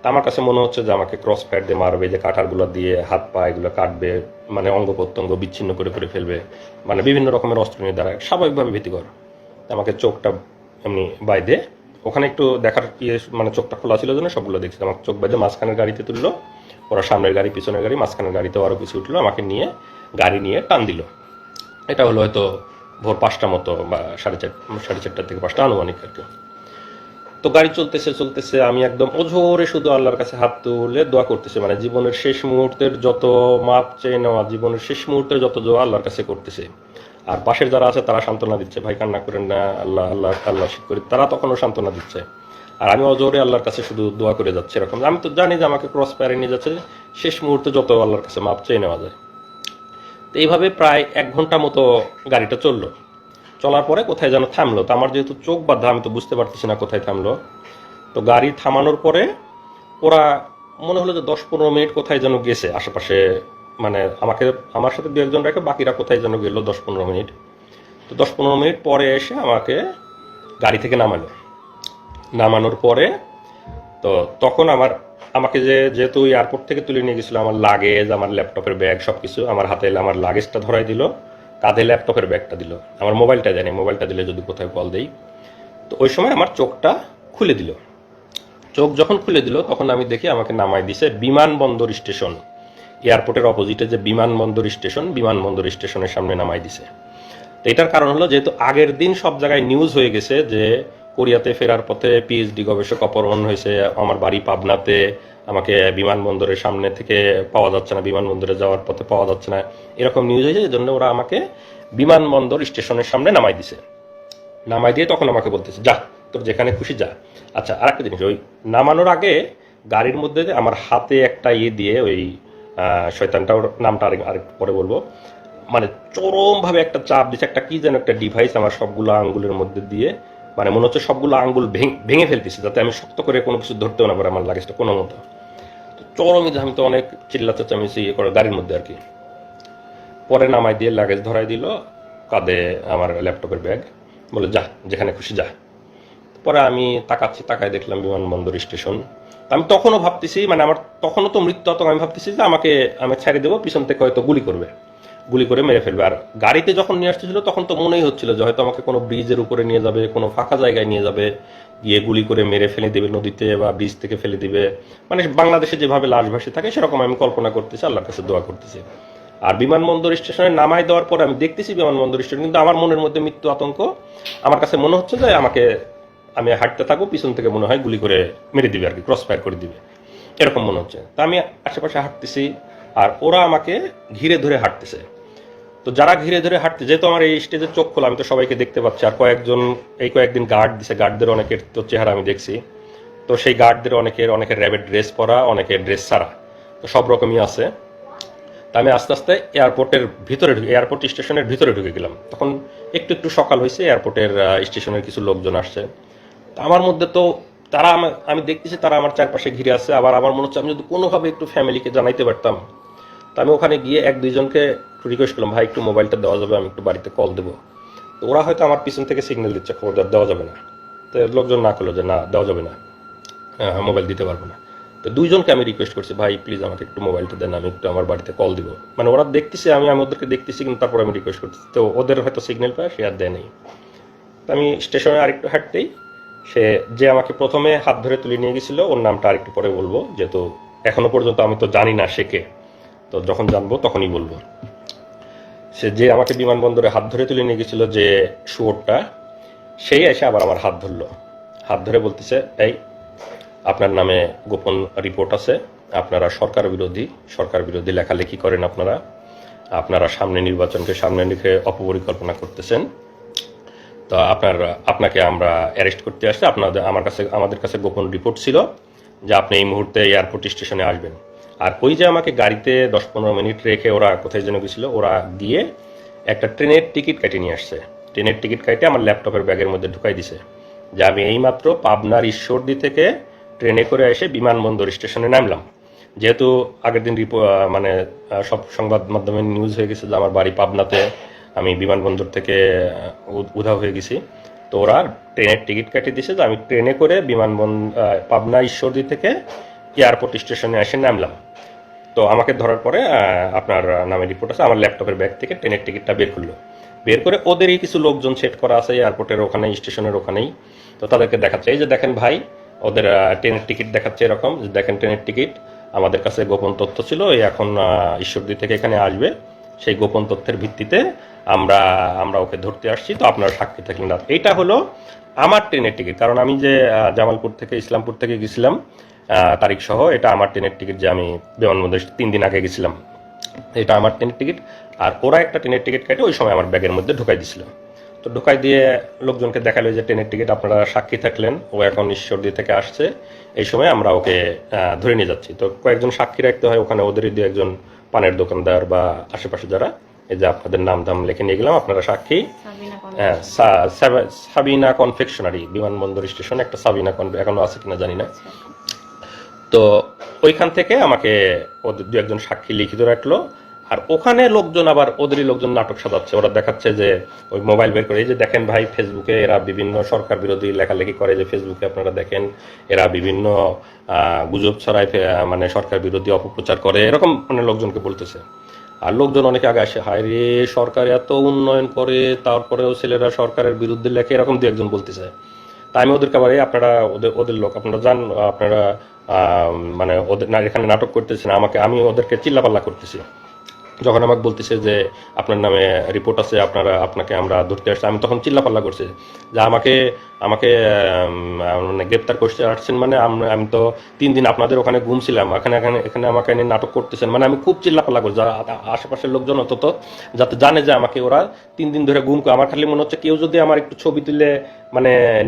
তা আমার কাছে মনে হচ্ছে যে আমাকে ক্রস ফায়ার দিয়ে মারবে, যে কাটারগুলো দিয়ে হাত পা এগুলো কাটবে, মানে অঙ্গ প্রত্যঙ্গ বিচ্ছিন্ন করে করে ফেলবে, মানে বিভিন্ন রকমের অস্ত্র নিয়ে দাঁড়ায়, স্বাভাবিকভাবে ভীতিকর। আমাকে চোখটা এমনি বাইদে, ওখানে একটু দেখার মানে চোখটা খোলা ছিল জন্য সবগুলো দেখছি। আমাকে চোখ বাইদে মাঝখানের গাড়িতে তুললো, ওরা সামনের গাড়ি পিছনের গাড়ি, মাঝখানের গাড়িতেও আরও কিছু উঠলো, আমাকে নিয়ে গাড়ি নিয়ে টান দিল। এটা হলো হয়তো ভোর 5টা মতো বা 4:30 থেকে 5টা আনুমানিক আর কি। তো গাড়ি চলতেছে চলতেছে, আমি একদম অঝোরে শুধু আল্লাহর কাছে হাত তুলে দোয়া করতেছি, মানে জীবনের শেষ মুহূর্তের যত মাপ চেয়ে নেওয়া, জীবনের শেষ মুহূর্তের যত দোয়া আল্লাহর কাছে করতেছে। আর পাশের যারা আছে তারা সান্ত্বনা দিচ্ছে, ভাই কান্না করেন না, আল্লাহ আল্লাহ আল্লাহ শিখ করি, তারা তখনও সান্ত্বনা দিচ্ছে। আর আমি অজোরে আল্লাহর কাছে শুধু দোয়া করে যাচ্ছি এরকম। আমি তো জানি যে আমাকে ক্রস ফায়ারে নিয়ে যাচ্ছে, শেষ মুহূর্তে যত আল্লাহর কাছে মাপ চেয়ে নেওয়া যায়। তো এইভাবে প্রায় 1 ঘন্টা মতো গাড়িটা চললো। চলার পরে কোথায় যেন থামলো। তো আমার যেহেতু চোখ বাঁধা, আমি তো বুঝতে পারতেছি না কোথায় থামলো। তো গাড়ি থামানোর পরে ওরা মনে হলো যে 10-15 মিনিট কোথায় যেন গেছে আশেপাশে, মানে আমার সাথে 2-1জন রেখে বাকিরা কোথায় যেন গেল 10-15 মিনিট। তো 10-15 মিনিট পরে এসে আমাকে গাড়ি থেকে নামানোর পরে, তো তখন আমাকে যেহেতু এয়ারপোর্ট থেকে তুলে নিয়ে গেছিলো, আমার লাগেজ, আমার ল্যাপটপের ব্যাগ সব কিছু আমার হাতে, আমার লাগেজটা ধরাই দিল, কাঁধে ল্যাপটপের ব্যাগটা দিল, আমার মোবাইলটা দেয়নি, মোবাইলটা দিলে যদি কোথায় কল দেই। তো ওই সময় আমার চোখটা খুলে দিল। চোখ যখন খুলে দিল তখন আমি দেখি আমাকে নামাই দিছে বিমানবন্দর স্টেশন, এয়ারপোর্টের অপোজিটে যে বিমানবন্দর স্টেশনের সামনে নামাই দিছে। তো এটার কারণ হলো যেহেতু আগের দিন সব জায়গায় নিউজ হয়ে গেছে যে কোরিয়াতে ফেরার পথে পিএইচডি গবেষক অপহরণ হয়েছে, আমার বাড়ি পাবনাতে, আমাকে বিমানবন্দরের সামনে থেকে পাওয়া যাচ্ছে না, বিমানবন্দরে যাওয়ার পথে পাওয়া যাচ্ছে না, এরকম নিউজ হয়েছে। এই জন্য ওরা আমাকে বিমানবন্দর স্টেশনের সামনে নামাই দিছে। নামাই দিয়ে তখন আমাকে বলতেছে যা, তোর যেখানে খুশি যা। আচ্ছা, আর একটা জিনিস, ওই নামানোর আগে গাড়ির মধ্যে আমার হাতে একটা দিয়ে ওই শয়তানটা, ওর নামটা আরেকটু পরে বলবো, মানে চরমভাবে একটা চাপ দিচ্ছে, একটা কি যেন একটা ডিভাইস আমার সবগুলো আঙ্গুলের মধ্যে দিয়ে, মানে মনে হচ্ছে সবগুলো আঙ্গুল ভেঙে ফেলতেছে, যাতে আমি শক্ত করে কোনো কিছু ধরতেও না পারে আমার লাগেজটা কোনো মতো। তো চরমই, আমি তো অনেক চিল্লা চেঁচামেচি করে গাড়ির মধ্যে আর কি। পরে নামাই দিয়ে লাগেজ ধরাই দিল, কাঁধে আমার ল্যাপটপের ব্যাগ, বলে যা যেখানে খুশি যা। পরে আমি তাকায় দেখলাম বিমানবন্দর স্টেশন। আমি তখনও ভাবতেছি, মানে আমার তখনও তো মৃত্যু আতঙ্ক, আমি ভাবতেছি যে আমি ছেড়ে দেবো, পিছন থেকে হয়তো গুলি করবে। গুলি করে মেরে ফেলবে। আর গাড়িতে যখন নিয়ে আসতেছিল তখন তো মনেই হচ্ছিল যে হয়তো আমাকে কোনো ব্রিজের উপরে নিয়ে যাবে, কোনো ফাঁকা জায়গায় নিয়ে যাবে, গিয়ে গুলি করে মেরে ফেলে দিবে নদীতে বা ব্রিজ থেকে ফেলে দিবে। মানে বাংলাদেশে যেভাবে লাশ ভাসি থাকে সেরকম আমি কল্পনা করতেছি, আল্লাহর কাছে দোয়া করতেছি। আর বিমানবন্দর স্টেশনে নামাই দেওয়ার পরে আমি দেখতেছি বিমানবন্দর স্টেশন, কিন্তু আমার মনের মধ্যে মৃত্যু আতঙ্ক। আমার কাছে মনে হচ্ছে যে আমি হাঁটতে থাকবো, পিছন থেকে মনে হয় গুলি করে মেরে দিবে আর কি, ক্রস ফায়ার করে দিবে, এরকম মনে হচ্ছে। তা আমি আশেপাশে হাঁটতেছি আর ওরা আমাকে ঘিরে ধরে হাঁটতেছে। তো যারা ঘিরে ধরে হাঁটতে, যেহেতু আমার এই স্টেজের চোখ খোলা, আমি তো সবাইকে দেখতে পাচ্ছি। আর কয়েকদিন গার্ড দিছে, গার্ডদের অনেকের তো চেহারা আমি দেখছি। তো সেই গার্ডদের অনেকের র্যাবের ড্রেস পরা, অনেকের ড্রেস ছাড়া, তো সব রকমই আছে। তা আমি আস্তে আস্তে এয়ারপোর্ট স্টেশনের ভিতরে ঢুকে গেলাম। তখন একটু একটু সকাল হয়েছে, এয়ারপোর্টের স্টেশনের কিছু লোকজন আসছে। তা আমার মধ্যে তো আমি দেখতেছি তারা আমার চারপাশে ঘিরে আছে। আবার আমার মনে হচ্ছে আমি যদি কোনোভাবে একটু ফ্যামিলিকে জানাইতে পারতাম। তা আমি ওখানে গিয়ে এক দুইজনকে রিকোয়েস্ট করলাম, ভাই একটু মোবাইলটা দেওয়া যাবে, আমি একটু বাড়িতে কল দেবো। তো ওরা হয়তো আমার পিছন থেকে সিগন্যাল দিচ্ছে, খবরদার দেওয়া যাবে না। তো লোকজন না করলো যে না দেওয়া যাবে না, মোবাইল দিতে পারবো না। তো দুইজনকে আমি রিকোয়েস্ট করছি, ভাই প্লিজ আমাকে একটু মোবাইলটা দেন, আমি একটু আমার বাড়িতে কল দিব। মানে ওরা দেখতেছে আমি ওদেরকে দেখতেছি, কিন্তু তারপর আমি রিকোয়েস্ট করতেছি। তো ওদের হয়তো সিগন্যাল পায়, সে আর দেয় নেই। তো আমি স্টেশনে আরেকটু হাঁটতেই যে আমাকে প্রথমে হাত ধরে তুলে নিয়ে গেছিল, ওর নামটা আরেকটু পরে বলবো, যেহেতু এখনো পর্যন্ত আমি তো জানি না সে কে। তো যখন জানবো তখনই বলবো। যে আমাকে বিমানবন্দরে হাত ধরে তুলে নিয়ে গেছিল, যে শুয়োরটা, সেই এসে আবার আমার হাত ধরলো। হাত ধরে বলতেছে, এই আপনার নামে গোপন রিপোর্ট আছে, আপনারা সরকার বিরোধী লেখালেখি করেন, আপনারা নির্বাচনকে সামনে রেখে অপপরিকল্পনা করতেছেন। তো আপনাকে আমরা অ্যারেস্ট করতে আসছি। আমাদের কাছে গোপন রিপোর্ট ছিল যে আপনি এই মুহূর্তে এয়ারপোর্ট স্টেশনে আসবেন। আর ওই যে আমাকে গাড়িতে 10-15 মিনিট রেখে ওরা কোথায় যেন গেছিল, ওরা গিয়ে একটা ট্রেনের টিকিট কেটে নিয়ে আসছে। ট্রেনের টিকিট কেটে আমার ল্যাপটপের ব্যাগের মধ্যে ঢুকাই দিছে, যে আমি এইমাত্র পাবনার ঈশ্বরদী থেকে ট্রেনে করে এসে বিমানবন্দর স্টেশনে নামলাম। যেহেতু আগের দিন সব সংবাদ মাধ্যমে নিউজ হয়ে গেছে যে আমার বাড়ি পাবনাতে, আমি বিমানবন্দর থেকে উধাও হয়ে গেছি। তো ওরা ট্রেনের টিকিট কেটে দিয়েছে যে আমি ট্রেনে করে পাবনা ঈশ্বরদী থেকে এয়ারপোর্ট স্টেশনে এসে নামলাম। তো আমাকে ধরার পরে আপনার নামে রিপোর্ট আছে, আমার ল্যাপটপের ব্যাগ থেকে ট্রেনের টিকিটটা বের করে ওদেরই কিছু লোকজন সেট করা আছে এয়ারপোর্টের ওখানে, স্টেশনের ওখানেই। তো তাদেরকে দেখাচ্ছে, এই যে দেখেন ভাই, ওদের ট্রেনের টিকিট দেখাচ্ছে এরকম, যে দেখেন ট্রেনের টিকিট, আমাদের কাছে গোপন তথ্য ছিল, এখন ঈশ্বরদী থেকে এখানে আসবে, সেই গোপন তথ্যের ভিত্তিতে আমরা ওকে ধরতে আসছি, তো আপনারা সাক্ষী থাকলেন না। এইটা হলো আমার ট্রেনের টিকিট, কারণ আমি যে জামালপুর থেকে ইসলামপুর থেকে গেছিলাম তারিখ সহ, এটা আমার ট্রেনের টিকিট, যে আমি বিমানবন্দরে 3 দিন আগে গেছিলাম, এটা আমার ট্রেনের টিকিট। আর ওরা একটা ট্রেনের টিকিট কেটে ওই সময় আমার ব্যাগের মধ্যে ঢুকাই দিছিল। তো ঢুকাই দিয়ে লোকজনকে দেখালো যে ট্রেনের টিকিট, আপনারা সাক্ষী থাকলেন, ও এখন ঈশ্বরদী থেকে আসছে, এই সময় আমরা ওকে ধরে নিয়ে যাচ্ছি। তো কয়েকজন সাক্ষী রাখতে হয় ওখানে, ওদেরই দু একজন পানের দোকানদার বা আশেপাশে যারা, এই যে আপনাদের নাম দাম লিখে নিয়ে গেলাম, আপনারা সাক্ষী। হ্যাঁ, সাবিনা কনফেকশনারি, বিমানবন্দর স্টেশন একটা সাবিনা এখনো আছে কিনা জানি না। তো ওইখান থেকে আমাকে ওদের দু একজন সাক্ষী লিখিত রাখলো। আর ওখানে লোকজন আবার ওদেরই লোকজন নাটক সাজাচ্ছে, ওরা দেখাচ্ছে যে ওই মোবাইল বের করে, এই যে দেখেন ভাই, ফেসবুকে এরা বিভিন্ন সরকার বিরোধী লেখালেখি করে, যে ফেসবুকে আপনারা দেখেন এরা বিভিন্ন গুজব ছড়ায়, সরকার বিরোধী অপপ্রচার করে, এরকম লোকজনকে বলতেছে। আর লোকজন অনেকে আগে আসে, হায় রে সরকার এত উন্নয়ন করে, তারপরেও ছেলেরা সরকারের বিরুদ্ধে লেখে, এরকম দু একজন বলতেছে। তা আমি ওদেরকে আবার, আপনারা ওদের লোক, আপনারা যান, আপনারা ওদের এখানে নাটক করতেছেন, আমি ওদেরকে চিল্লাপাল্লা করতেছি। যখন আমাকে বলতেছে যে আপনার নামে রিপোর্ট আছে, আপনাকে আমরা ধরতে আসছি, আমি তখন চিল্লাপাল্লা করছি যে আমাকে গ্রেপ্তার করতে আসছেন, আমি তো 3 দিন আপনাদের ওখানে ঘুমছিলাম, এখানে আমাকে এনে নাটক করতেছেন, আমি খুব চিল্লাপাল্লা করছি। যারা আশেপাশের লোকজন অন্তত যাতে জানে যে আমাকে ওরা 3 দিন ধরে ঘুম করে। আমার খালি মনে হচ্ছে কেউ যদি আমার একটু ছবি তুলে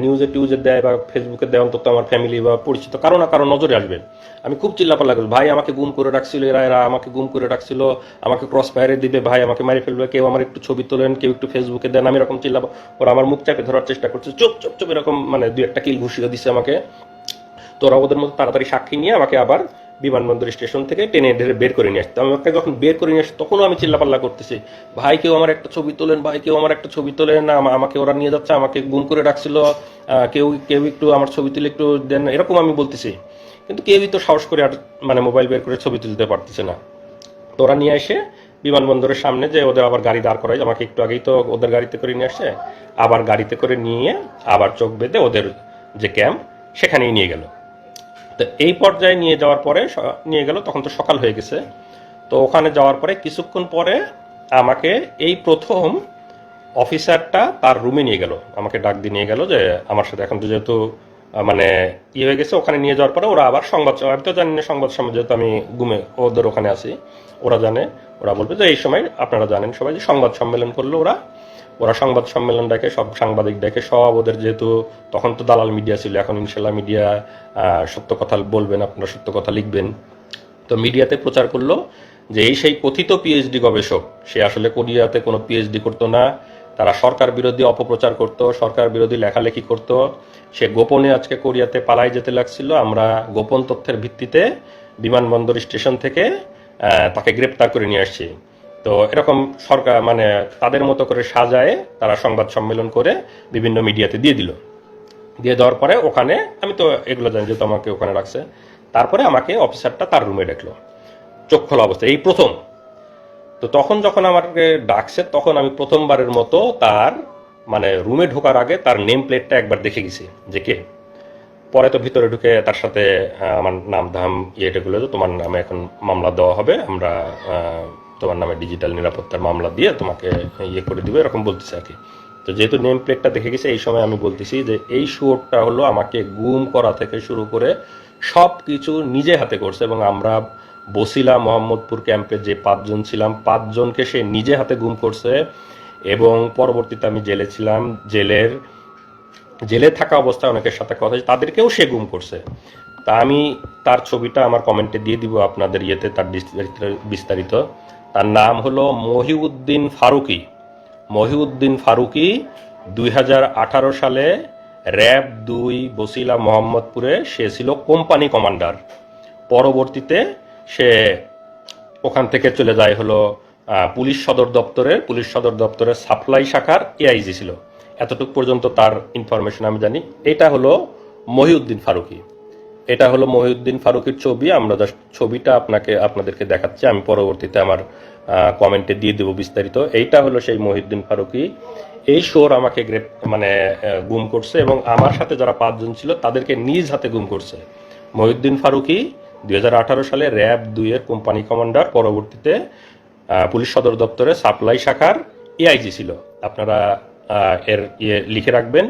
নিউজে দেয় বা ফেসবুকে দেয়, অন্তত আমার ফ্যামিলি বা পরিচিত কারো না কারো নজরে আসবে। আমি খুব চিল্লাপাল্লা করি, ভাই আমাকে গুম করে রাখছিল, এরা আমাকে গুম করে রাখছিল, আমাকে ক্রস ফায়ারে দিবে, ভাই আমাকে মারি ফেলবে, কেউ আমার একটু ছবি তোলেন, কেউ একটু ফেসবুকে দেন, আমি এরকম চিল্লাবো। ওরা আমার মুখ চাপে ধরার চেষ্টা করছে, চুপ চুপ চুপ, এরকম 2-1 কিল ঘুষিয়ে দিচ্ছে আমাকে। তো ওরা ওদের মধ্যে তাড়াতাড়ি সাক্ষী নিয়ে আমাকে আবার বিমানবন্দর স্টেশন থেকে টেনে বের করে নিয়ে আসতো। আমাকে যখন বের করে নিয়ে আসতো তখনও আমি চিল্লাপাল্লা করতেছি, ভাই কেউ আমার একটা ছবি তোলেন, ভাই কেউ আমার একটা ছবি তোলেন, আমাকে ওরা নিয়ে যাচ্ছে, আমাকে গুম করে রাখছিল, কেউ একটু আমার ছবি তুলে একটু দেন, এরকম আমি বলতেছি। কিন্তু কেউই তো সাহস করে আর মোবাইল বের করে ছবি তুলতে পারতেছে না। তো ওরা নিয়ে এসে বিমানবন্দরের সামনে যে ওদের আবার গাড়ি দাঁড় করায়, আমাকে একটু আগেই তো ওদের গাড়িতে করে নিয়ে আসছে, আবার গাড়িতে করে নিয়ে আবার চোখ বেঁধে ওদের যে ক্যাম্প সেখানেই নিয়ে গেল। তো এই পর্যায়ে নিয়ে যাওয়ার পরে নিয়ে গেল, তখন তো সকাল হয়ে গেছে। তো ওখানে যাওয়ার পরে কিছুক্ষণ পরে আমাকে এই প্রথম অফিসারটা তার রুমে নিয়ে গেল, আমাকে ডাক দিয়ে নিয়ে গেল যে আমার সাথে এখন তো যেহেতু মানে হয়ে গেছে, ওখানে নিয়ে যাওয়ার পরে ওরা আবার সংবাদ, আমি তো জানি না সংবাদ সম্মেলন, যেহেতু আমি ঘুমে ওদের ওখানে আছি, ওরা জানে, ওরা বলবে যে এই সময় আপনারা জানেন সবাই যে সংবাদ সম্মেলন করলো ওরা সংবাদ সম্মেলন ডাকে, সব সাংবাদিক ডাকে, সব ওদের, যেহেতু তখন তো দালাল মিডিয়া ছিল, এখন ইনশাল্লাহ মিডিয়া সত্য কথা বলবেন, আপনারা সত্য কথা লিখবেন। তো মিডিয়াতে প্রচার করলো যে এই সেই কথিত পিএইচডি গবেষক, সে আসলে কোরিয়াতে কোনো পিএইচডি করতো না, তারা সরকার বিরোধী অপপ্রচার করত, সরকার বিরোধী লেখালেখি করত, সে গোপনে আজকে কোরিয়াতে পালাই যেতে লাগছিল। আমরা গোপন তথ্যের ভিত্তিতে বিমানবন্দর স্টেশন থেকে তাকে গ্রেপ্তার করে নিয়ে আসছি। তো এরকম সরকার মানে তাদের মতো করে সাজায় তারা সংবাদ সম্মেলন করে বিভিন্ন মিডিয়াতে দিয়ে দিল। দিয়ে দেওয়ার পরে ওখানে আমি তো এগুলো জানি, যেহেতু আমাকে ওখানে রাখছে, তারপরে আমাকে অফিসারটা তার রুমে ডাকলো চোখ খোলা অবস্থায়, এই প্রথম। তো তখন যখন আমাকে ডাকছে, তখন আমি প্রথমবারের মতো তার মানে রুমে ঢোকার আগে তার নেম প্লেটটা একবার দেখে গেছি যে কে। পরে তো ভিতরে ঢুকে তার সাথে আমার নাম ধাম ইয়েটাগুলো, তোমার নামে এখন মামলা দেওয়া হবে, আমরা তোমার নামে ডিজিটাল নিরাপত্তার মামলা দিয়ে তোমাকে ইয়ে করে দিবে, এরকম বলতেছে আর কি। তো যেহেতু নেম প্লেটটা দেখে গেছে, এই সময় আমি বলতেছি যে এই শুয়োরটা হলো আমাকে গুম করা থেকে শুরু করে সব কিছু নিজে হাতে করছে, এবং আমরা বসিলা মোহাম্মদপুর ক্যাম্পে যে 5 জন ছিলাম, 5 জনকে সে নিজে হাতে গুম করছে। এবং পরবর্তীতে আমি জেলে ছিলাম, জেলে থাকা অবস্থায় অনেকের সাথে কথা হয়েছে, তাদেরকেও সে গুম করছে। তা আমি তার ছবিটা আমার কমেন্টে দিয়ে দিব আপনাদের ইয়েতে, তার বিস্তারিত। তার নাম হলো মহিউদ্দিন ফারুকি। মহিউদ্দিন ফারুকি 2018 সালে র্যাব 2 বসিলা মোহাম্মদপুরে সে ছিল কোম্পানি কমান্ডার। পরবর্তীতে সে ওখান থেকে চলে যায় হলো পুলিশ সদর দপ্তরের সাপ্লাই শাখার এআইজি ছিল। এতটুকু পর্যন্ত তার ইনফরমেশন আমি জানি। এটা হলো মহিউদ্দিন ফারুকি, এটা হলো মহিউদ্দিন ফারুকির ছবি। আমরা জাস্ট ছবিটা আপনাদেরকে দেখাচ্ছি, আমি পরবর্তীতে আমার কমেন্টে দিয়ে দেবো বিস্তারিত। এইটা হলো সেই মহিউদ্দিন ফারুকি। এই শোর আমাকে গুম করছে, এবং আমার সাথে যারা 5 জন ছিল তাদেরকে নিজ হাতে গুম করছে। মহিউদ্দিন ফারুকি 2018 সালে র্যাব 2 এর কোম্পানি কমান্ডার, পরবর্তীতে পুলিশ সদর দপ্তরে সাপ্লাই শাখার এআইজি ছিল। আপনারা এর লিখে রাখবেন,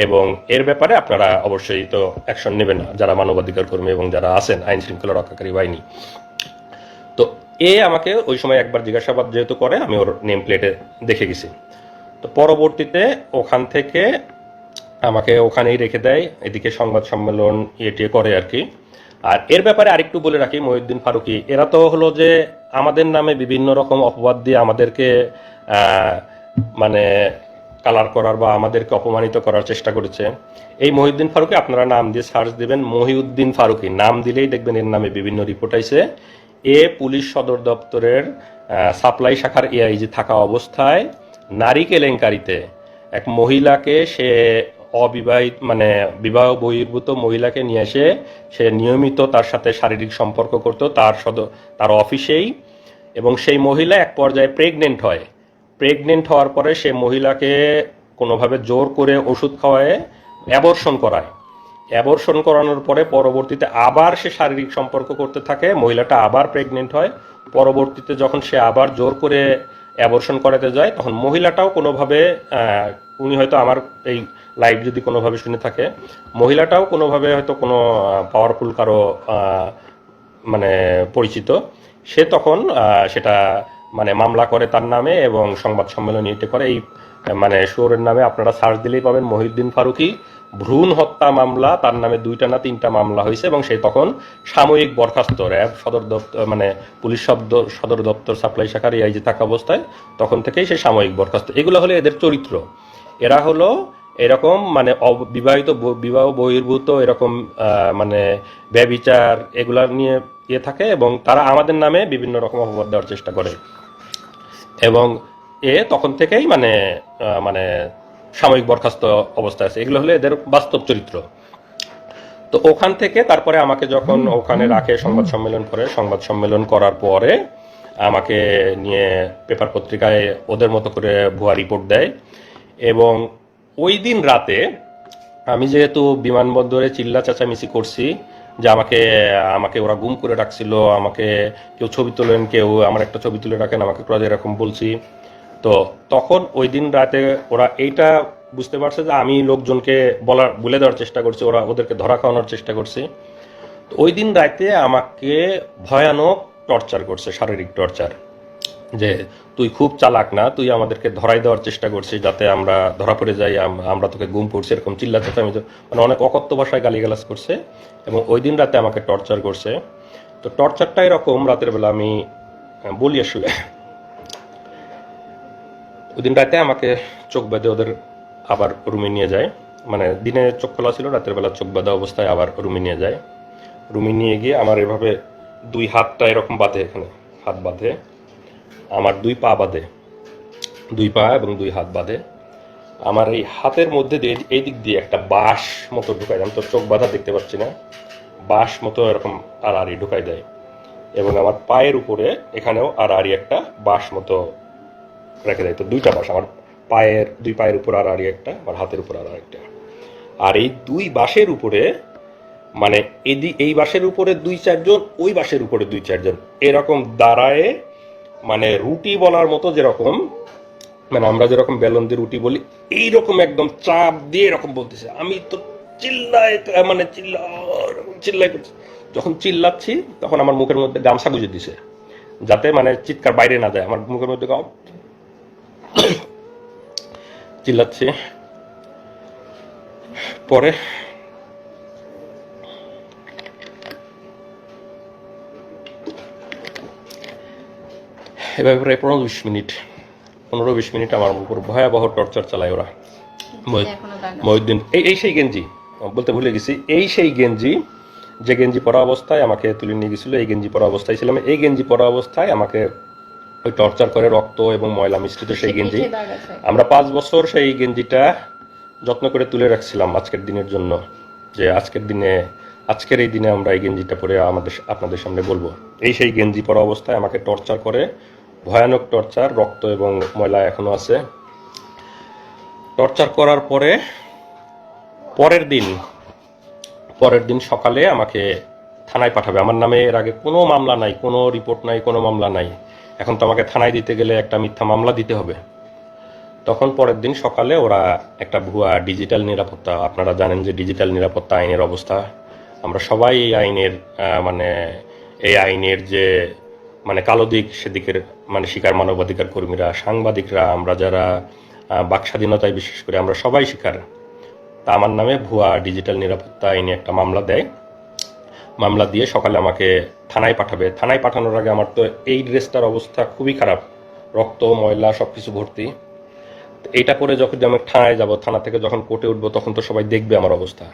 এবং এর ব্যাপারে আপনারা অবশ্যই তো অ্যাকশন নেবেন যারা মানবাধিকার কর্মী এবং যারা আছেন আইন শৃঙ্খলা রক্ষাকারী বাহিনী। তো আমাকে ওই সময় একবার জিজ্ঞাসাবাদ যেহেতু করে, আমি ওর নেম প্লেটে দেখে গেছি। তো পরবর্তীতে ওখান থেকে আমাকে ওখানেই রেখে দেয়, এদিকে সংবাদ সম্মেলন ইয়ে করে আর কি। আর এর ব্যাপারে আরেকটু বলে রাখি, মহিউদ্দিন ফারুকি এরা তো হলো যে আমাদের নামে বিভিন্ন রকম অপবাদ দিয়ে আমাদেরকে মানে কালার করার বা আমাদেরকে অপমানিত করার চেষ্টা করেছে। এই মহিউদ্দিন ফারুকি আপনারা নাম দিয়ে সার্চ দিবেন, মহিউদ্দিন ফারুকি নাম দিলেই দেখবেন এর নামে বিভিন্ন রিপোর্ট আইছে। পুলিশ সদর দপ্তরের সাপ্লাই শাখার এআইজি থাকা অবস্থায় নারী কেলেঙ্কারিতে এক মহিলাকে সে অবিবাহিত মানে বিবাহ বহির্ভূত মহিলাকে নিয়ে এসে সে নিয়মিত তার সাথে শারীরিক সম্পর্ক করত তার অফিসেই, এবং সেই মহিলা এক পর্যায়ে প্রেগনেন্ট হওয়ার পরে সে মহিলাকে কোনোভাবে জোর করে ওষুধ খাওয়ায় অ্যাবর্শন করানোর পরে পরবর্তীতে আবার সে শারীরিক সম্পর্ক করতে থাকে, মহিলাটা আবার প্রেগনেন্ট হয়। পরবর্তীতে যখন সে আবার জোর করে অ্যাবর্শন করাতে যায়, তখন মহিলাটাও কোনোভাবে উনি হয়তো আমার এই লাইভ যদি কোনোভাবে শুনে থাকে, মহিলাটাও কোনোভাবে হয়তো কোনো পাওয়ারফুল কারো মানে পরিচিত, সে তখন সেটা মানে মামলা করে তার নামে এবং সংবাদ সম্মেলন ইয়ে করে। এই মানে শোরের নামে আপনারা সার্চ দিলেই পাবেন মহিউদ্দিন ফারুকি ভ্রূণ হত্যা মামলা, তার নামে 2টা না 3টা মামলা হয়েছে, এবং সে তখন সাময়িক বরখাস্ত র্যাব সদর দপ্তর মানে পুলিশ সদর দপ্তর সাপ্লাই শাখার এআইজি থাকা অবস্থায় তখন থেকেই সে সাময়িক বরখাস্ত। এগুলো হলো এদের চরিত্র। এরা হলো এরকম মানে বিবাহ বহির্ভূত এরকম মানে ব্যভিচার এগুলা নিয়ে থাকে, এবং তারা আমাদের নামে বিভিন্ন রকম অপবাদ দেওয়ার চেষ্টা করে, এবং তখন থেকেই মানে সাময়িক বরখাস্ত অবস্থায় আছে। এগুলো হলো এদের বাস্তব চরিত্র। তো ওখান থেকে তারপরে আমাকে যখন ওখানে রাখে সংবাদ সম্মেলন করার পরে আমাকে নিয়ে পেপার পত্রিকায় ওদের মতো করে ভুয়া রিপোর্ট দেয়। এবং ওই দিন রাতে আমি যেহেতু বিমানবন্দরে চিল্লা চেঁচামেচি করছি যে আমাকে আমাকে ওরা গুম করে রাখছিল, আমাকে কেউ ছবি তোলেন, কেউ আমার একটা ছবি তুলে রাখেন, আমাকে ক্রজে এরকম বলছি। তো তখন ওই দিন রাতে ওরা এইটা বুঝতে পারছে যে আমি লোকজনকে বলে দেওয়ার চেষ্টা করছি, ওরা ওদেরকে ধরা খাওয়ানোর চেষ্টা করছি। তো ওই দিন রাতে আমাকে ভয়ানক টর্চার করছে, শারীরিক টর্চার, যে তুই খুব চালাক না, তুই আমাদেরকে ধরাই দেওয়ার চেষ্টা করছিস যাতে আমরা ধরা পড়ে যাই, আমরা তোকে গুম করছি, এরকম চিল্লা চেঁচামেচি, মানে অনেক অকথ্য ভাষায় গালিগালাজ করছে। এবং ওই দিন রাতে আমাকে টর্চার করছে। তো টর্চারটা এরকম, রাতের বেলা আমি বলি আসলে, ওই দিন রাতে আমাকে চোখ বেঁধে ওদের আবার রুমে নিয়ে যায়। মানে দিনে চোখ খোলা ছিল, রাতের বেলা চোখ বাঁধা অবস্থায় আবার রুমে নিয়ে যায়। রুমে নিয়ে গিয়ে আমার এভাবে দুই হাতটা এরকম বাঁধে, এখানে হাত বাঁধে, আমার দুই পা বাঁধে, দুই পা এবং দুই হাত বাঁধে। আমার এই হাতের মধ্যে দিয়ে এই দিক দিয়ে একটা বাঁশ মতো ঢুকাই দেয়, আমি তো চোখ বাঁধা দেখতে পাচ্ছি না, বাঁশ মতো এরকম আড়াআড়ি ঢুকাই দেয়। এবং আমার পায়ের উপরে এখানেও আড়াআড়ি একটা বাঁশ মতো রেখে দেয়। তো দুইটা বাঁশ, আমার দুই পায়ের উপর আড়াআড়ি একটা, আমার হাতের উপর আড়াআড়ি একটা। আর এই দুই বাঁশের উপরে, মানে এই বাঁশের উপরে 2-4 জন, ওই বাঁশের উপরে 2-4 জন এরকম দাঁড়ায়, মানে রুটি বলার মতো, যেরকম মানে আমরা যেরকম বেলন দিয়ে রুটি বলি, এইরকম একদম চাপ দিয়ে এরকম বলতেছে। আমি তো মানে চিল্লাই করছি। যখন চিল্লাচ্ছি তখন আমার মুখের মধ্যে গামছা গুঁজে দিছে, যাতে মানে চিৎকার বাইরে না যায়। আমার মুখের মধ্যে চিল্লাচ্ছি। পরে এভাবে প্রায় 15-20 মিনিট আমার উপর ভয়াবহ টর্চার চালায় ওরা। মহিউদ্দিন, এই সেই গেঞ্জি, বলতে ভুলে গেছি, এই সেই গেঞ্জি, যে গেঞ্জি পরা অবস্থায় আমাকে তুলে নিয়ে গেছিল, এই গেঞ্জি পরা অবস্থায় ছিলাম। এই গেঞ্জি পরা অবস্থায় আমাকে ওই টর্চার করে, রক্ত এবং ময়লা মিশ্রিত সেই গেঞ্জি। আমরা 5 বছর সেই গেঞ্জিটা যত্ন করে তুলে রাখছিলাম আজকের দিনের জন্য, যে আজকের এই দিনে আমরা এই গেঞ্জিটা পরে আপনাদের সামনে বলবো। এই সেই গেঞ্জি পরা অবস্থায় আমাকে টর্চার করে, ভয়ানক টর্চার, রক্ত এবং ময়লা এখনো আছে। টর্চার করার পরে পরের দিন সকালে আমাকে থানায় পাঠাবে। আমার নামে এর আগে কোনো মামলা নাই, কোনো রিপোর্ট নাই, কোনো মামলা নাই। এখন তো আমাকে থানায় দিতে গেলে একটা মিথ্যা মামলা দিতে হবে। তখন পরের দিন সকালে ওরা একটা ভুয়া ডিজিটাল নিরাপত্তা, আপনারা জানেন যে ডিজিটাল নিরাপত্তা আইনের অবস্থা, আমরা সবাই এই আইনের যে মানে কালো দিক, সেদিকের মানে শিকার মানবাধিকার কর্মীরা, সাংবাদিকরা, আমরা যারা বাক স্বাধীনতায় বিশেষ করে আমরা সবাই শিকার। তা আমার নামে ভুয়া ডিজিটাল নিরাপত্তা আইনে একটা মামলা দেয়। মামলা দিয়ে সকালে আমাকে থানায় পাঠাবে। থানায় পাঠানোর আগে আমার তো এই ড্রেসটার অবস্থা খুবই খারাপ, রক্ত ময়লা সব কিছু ভর্তি। এইটা পরে যখন আমি থানায় যাব, থানা থেকে যখন কোর্টে উঠবো, তখন তো সবাই দেখবে আমার অবস্থা।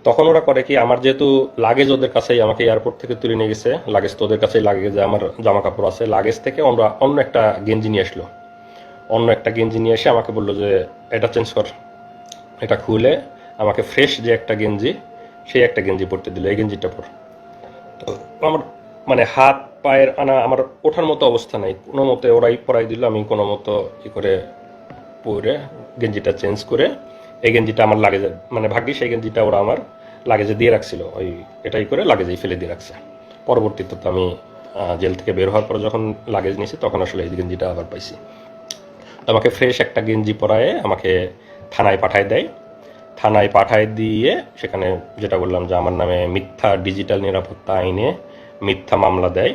তখন ওরা করে কি, আমার যেহেতু লাগেজ ওদের কাছেই, আমাকে এয়ারপোর্ট থেকে তুলে নিয়ে গেছে, লাগেজ তো ওদের কাছেই, লাগেজে আমার জামা কাপড় আছে, লাগেজ থেকে অন্য একটা গেঞ্জি নিয়ে আসলো। অন্য একটা গেঞ্জি নিয়ে এসে আমাকে বললো যে এটা চেঞ্জ কর। এটা খুলে আমাকে ফ্রেশ যে একটা গেঞ্জি, সেই একটা গেঞ্জি পরতে দিল, এই গেঞ্জিটা পর। তো আমার মানে হাত পায়ের আমার ওঠার মতো অবস্থা নাই, কোনো মতে ওরাই পরাই দিল। আমি কোনো মতো ই করে পরে গেঞ্জিটা চেঞ্জ করে, এই গেঞ্জিটা আমার লাগেজে, মানে ভাগ্যিস সেই গেঞ্জিটা ওরা আমার লাগেজে দিয়ে রাখছিল, ওই এটাই করে লাগেজেই ফেলে দিয়ে রাখছে। পরবর্তীতে তো আমি জেল থেকে বের হওয়ার পরে যখন লাগেজ নিয়েছি, তখন আসলে এই গেঞ্জিটা আবার পাইছি। তো আমাকে ফ্রেশ একটা গেঞ্জি পরায়ে আমাকে থানায় পাঠায় দেয়। থানায় পাঠায় দিয়ে সেখানে যেটা বললাম যে আমার নামে মিথ্যা ডিজিটাল নিরাপত্তা আইনে মিথ্যা মামলা দেয়।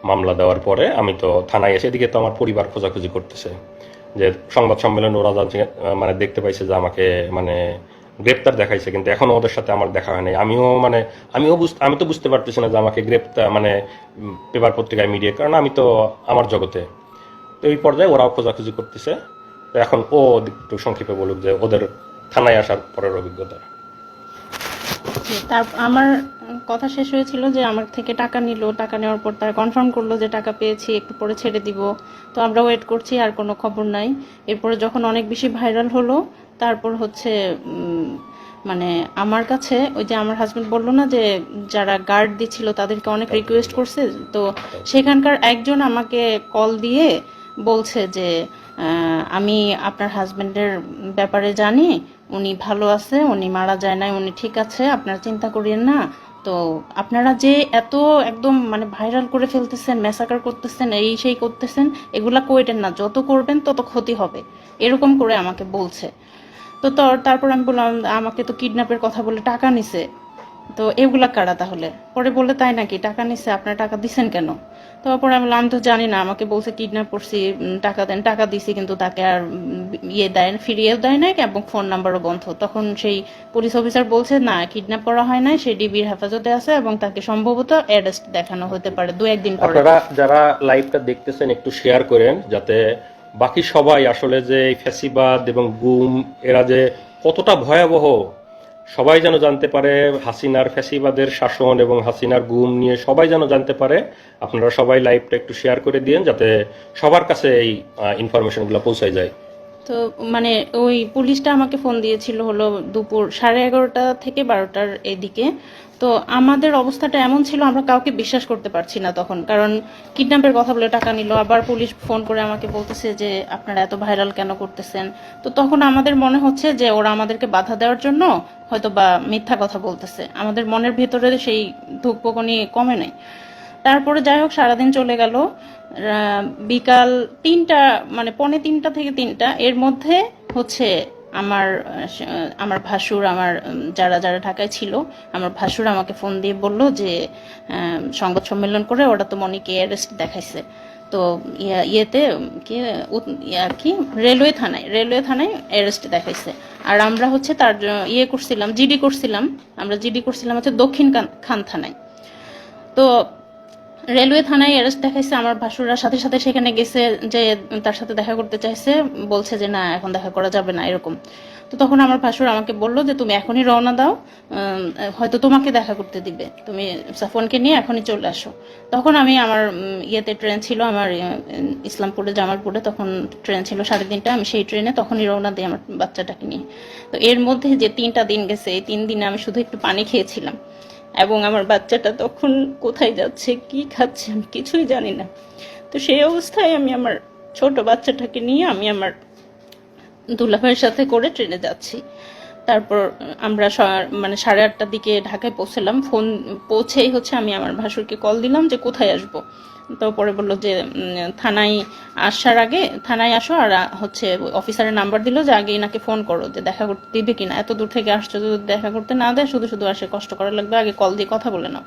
মামলা দেওয়ার পরে আমি তো থানায় এসে, এদিকে তো আমার পরিবার খোঁজাখুঁজি করতেছে, যে সংবাদ সম্মেলনে ওরা যাচ্ছে, মানে দেখতে পাইছে যে আমাকে মানে গ্রেপ্তার দেখাইছে, কিন্তু এখনো ওদের সাথে আমার দেখা হয় নাই। আমি তো বুঝতে পারতেছি না যে আমাকে গ্রেপ্তার মানে পেপার পত্রিকায় মিডিয়া, কারণ আমি তো আমার জগতে। তো এই পর্যায়ে ওরাও খোঁজাখুঁজি করতেছে। তো এখন ও একটু সংক্ষেপে বলুক যে ওদের থানায় আসার পরের অভিজ্ঞতা। আমার কথা শেষ হয়েছিল যে আমার থেকে টাকা নিল, টাকা নেওয়ার পর তারা কনফার্ম করলো যে টাকা পেয়েছি, একটু পরে ছেড়ে দিব। তো আমরা ওয়েট করছি, আর কোনো খবর নাই। এরপরে যখন অনেক বেশি ভাইরাল হলো, তারপর হচ্ছে মানে আমার কাছে ওই যে আমার হাজবেন্ড বললো না যে যারা গার্ড দিচ্ছিল তাদেরকে অনেক রিকোয়েস্ট করছে, তো সেখানকার একজন আমাকে কল দিয়ে বলছে যে আমি আপনার হাজবেন্ডের ব্যাপারে জানি, উনি ভালো আছে, উনি মারা যায় নাই, উনি ঠিক আছে, আপনারা চিন্তা করিয়েন না। তো আপনারা যে এত একদম মানে ভাইরাল করে ফেলতেছেন, ম্যাসাকার করতেছেন, এই সেই করতেছেন, এগুলা কইরেন না, যত করবেন তত ক্ষতি হবে, এরকম করে আমাকে বলছে। তো তারপর আমি বললাম আমাকে তো কিডন্যাপের কথা বলে টাকা নিছে, তো এগুলা কারা তাহলে? পরে বললে তাই নাকি, টাকা নিছে, আপনারা টাকা দিছেন কেন? তারপরে আমি বললাম আমি তো জানি না, আমাকে বলছে কিডন্যাপ করছি, টাকা দেন, টাকা দিছি, কিন্তু তাকে আর ইয়ে দেয়, ফিরিয়েও দেয় না এবং ফোন নাম্বারও বন্ধ। তখন সেই পুলিশ অফিসার বলছে না, কিডন্যাপ করা হয় নাই, সে ডিবির হেফাজতে আছে এবং তাকে সম্ভবত অ্যারেস্ট দেখানো হতে পারে 2-1 দিন পরে। আপনারা যারা লাইভটা দেখতেছেন একটু শেয়ার করেন, যাতে বাকি সবাই আসলে যে এই ফ্যাসিবাদ এবং গুম এরা যে কতটা ভয়াবহ সবাই যেন জানতে পারে, হাসিনার ফ্যাসিবাদের শাসন এবং হাসিনার গুম নিয়ে সবাই যেন জানতে পারে। আপনারা সবাই লাইভটা একটু শেয়ার করে দিন, যাতে সবার কাছে এই ইনফরমেশনগুলো পৌঁছায় যায়। তো মানে ওই পুলিশটা আমাকে ফোন দিয়েছিল হলো দুপুর 11:30 থেকে 12টার এদিকে। তো আমাদের অবস্থাটা এমন ছিল, আমরা কাউকে বিশ্বাস করতে পারছি না তখন, কারণ কিডন্যাপের কথা বলে টাকা নিল, আবার পুলিশ ফোন করে আমাকে বলতেছে যে আপনারা এত ভাইরাল কেন করতেছেন। তো তখন আমাদের মনে হচ্ছে যে ওরা আমাদেরকে বাধা দেওয়ার জন্য হয়তো বা মিথ্যা কথা বলতেছে, আমাদের মনের ভেতরে সেই ধুকপুকনি কমে নাই। তারপরে যাই হোক সারাদিন চলে গেল। বিকাল 3টা মানে 2:45 থেকে 3টা এর মধ্যে হচ্ছে আমার ভাসুর, আমার যারা যারা ঢাকায় ছিল, আমার ভাসুর আমাকে ফোন দিয়ে বলল যে সংবাদ সম্মেলন করে ওরা তো মনিকে অ্যারেস্ট দেখাইছে। তো ইয়েতে কি রেলওয়ে থানায় অ্যারেস্ট দেখাইছে। আর আমরা হচ্ছে তার ইয়ে করছিলাম, জিডি করছিলাম, আমরা জিডি করছিলাম হচ্ছে দক্ষিণ খান থানায়। তো রেলওয়ে থানায় অ্যারেস্ট দেখাইছে, আমার ভাসুররা সাথে সাথে সেখানে গেছে, যে তার সাথে দেখা করতে চাইছে, বলছে যে না এখন দেখা করা যাবে না এরকম। তো তখন আমার ভাসুর আমাকে বললো যে তুমি এখনই রওনা দাও, হয়তো তোমাকে দেখা করতে দিবে, তুমি সাফওয়ানকে নিয়ে এখনই চলে আসো। তখন আমি আমার ইয়েতে ট্রেন ছিল আমার ইসলামপুরে জামালপুরে, তখন ট্রেন ছিল 3:30, আমি সেই ট্রেনে তখনই রওনা দিই আমার বাচ্চাটাকে নিয়ে। তো এর মধ্যে যে 3টা দিন গেছে, এই 3 দিনে আমি শুধু একটু পানি খেয়েছিলাম, এবং আমার বাচ্চাটা তখন কোথায় যাচ্ছে, কি খাচ্ছে, আমি কিছুই জানি না। তো সেই অবস্থায় আমি আমার ছোট বাচ্চাটাকে নিয়ে আমি আমার দুলাভাইয়ের সাথে করে ট্রেনে যাচ্ছি। তারপর আমরা মানে 8:30টার দিকে ঢাকায় পৌঁছলাম। ফোন পৌঁছেই হচ্ছে আমি আমার ভাসুরকে কল দিলাম যে কোথায় আসবো। তো পরে বললো যে থানায় আসার আগে থানায় আসো, আর হচ্ছে অফিসারের নাম্বার দিল যে আগে এনাকে ফোন করো যে দেখা করতে দিবে কিনা, এত দূর থেকে আসছো, যদি দেখা করতে না দেয় শুধু শুধু আসে কষ্ট করা লাগবে, আগে কল দিয়ে কথা বলে নাও।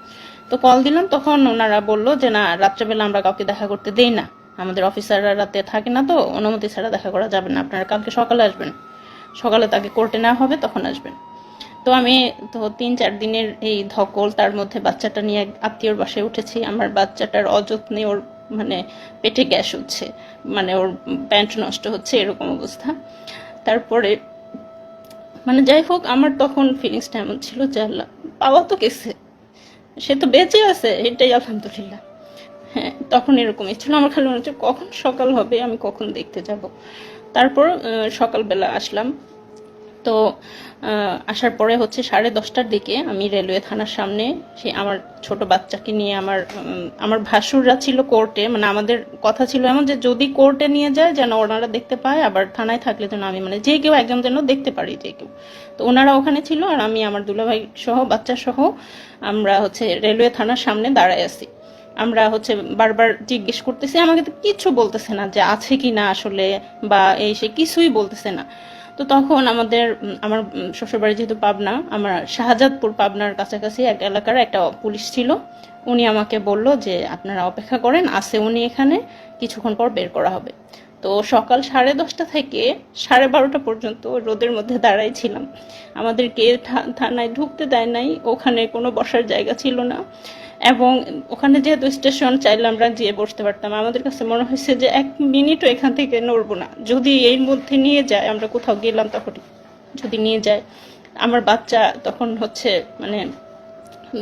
তো কল দিলাম, তখন ওনারা বললো যে না, রাত্রেবেলা আমরা কাউকে দেখা করতে দেই না, আমাদের অফিসাররা রাতে থাকে না, তো অনুমতি ছাড়া দেখা করা যাবে না, আপনারা কালকে সকালে আসবেন, সকালে তাকে কোর্টে নেওয়া হবে তখন আসবেন। তো আমি তো 3-4 দিনের এই ধকল, তার মধ্যে বাচ্চাটা নিয়ে আত্মীয়র বাসায় উঠেছি, আমার বাচ্চাটার অযত্নে ওর মানে পেটে গ্যাস হচ্ছে, মানে ওর প্যান্ট নষ্ট হচ্ছে, এরকম অবস্থা। তারপরে মানে যাই হোক আমার তখন ফিলিংসটা এমন ছিল যে আল্লাহ, পাওয়া তো গেছে, সে তো বেঁচে আছে, এটাই আলহামদুলিল্লাহ। হ্যাঁ, তখন এরকমই ছিল, আমার খালি মনে হচ্ছে কখন সকাল হবে, আমি কখন দেখতে যাব। তারপর সকালবেলা আসলাম। তো আসার পরে হচ্ছে 10:30টার দিকে আমি রেলওয়ে থানার সামনে সেই আমার ছোট বাচ্চাকে নিয়ে, আমার ভাসুররা ছিল কোর্টে, মানে আমাদের কথা ছিল এমন যে যদি কোর্টে নিয়ে যায় যেন ওনারা দেখতে পায়, আবার থানায় থাকলে যেন আমি মানে যে কেউ একজন যেন দেখতে পারি, যে কেউ। তো ওনারা ওখানে ছিল, আর আমি আমার দুলাভাই সহ বাচ্চা সহ আমরা হচ্ছে রেলওয়ে থানার সামনে দাঁড়ায় আছি। আমরা হচ্ছে বারবার জিজ্ঞেস করতেছি, আমাকে তো কিছু বলতেছে না যে আছে কি না আসলে, বা এই সে কিছুই বলতেছে না। তো তখন আমার শ্বশুরবাড়ি যেহেতু পাবনা, আমার শাহজাদপুর পাবনার কাছাকাছি এক এলাকার একটা পুলিশ ছিল, উনি আমাকে বলল যে আপনারা অপেক্ষা করেন, আছে উনি এখানে, কিছুক্ষণ পর বের করা হবে। তো সকাল 10:30 থেকে 12:30 পর্যন্ত রোদের মধ্যে দাঁড়াই ছিলাম, আমাদেরকে থানায় ঢুকতে দেয় নাই, ওখানে কোনো বসার জায়গা ছিল না, এবং ওখানে যেহেতু স্টেশন, চাইলে আমরা যেয়ে বসতে পারতাম। আমাদের কাছে মনে হয়েছে যে 1 মিনিটও এখান থেকে নড়বো না, যদি এর মধ্যে নিয়ে যায়, আমরা কোথাও গেলাম তখন যদি নিয়ে যায়। আমার বাচ্চা তখন হচ্ছে মানে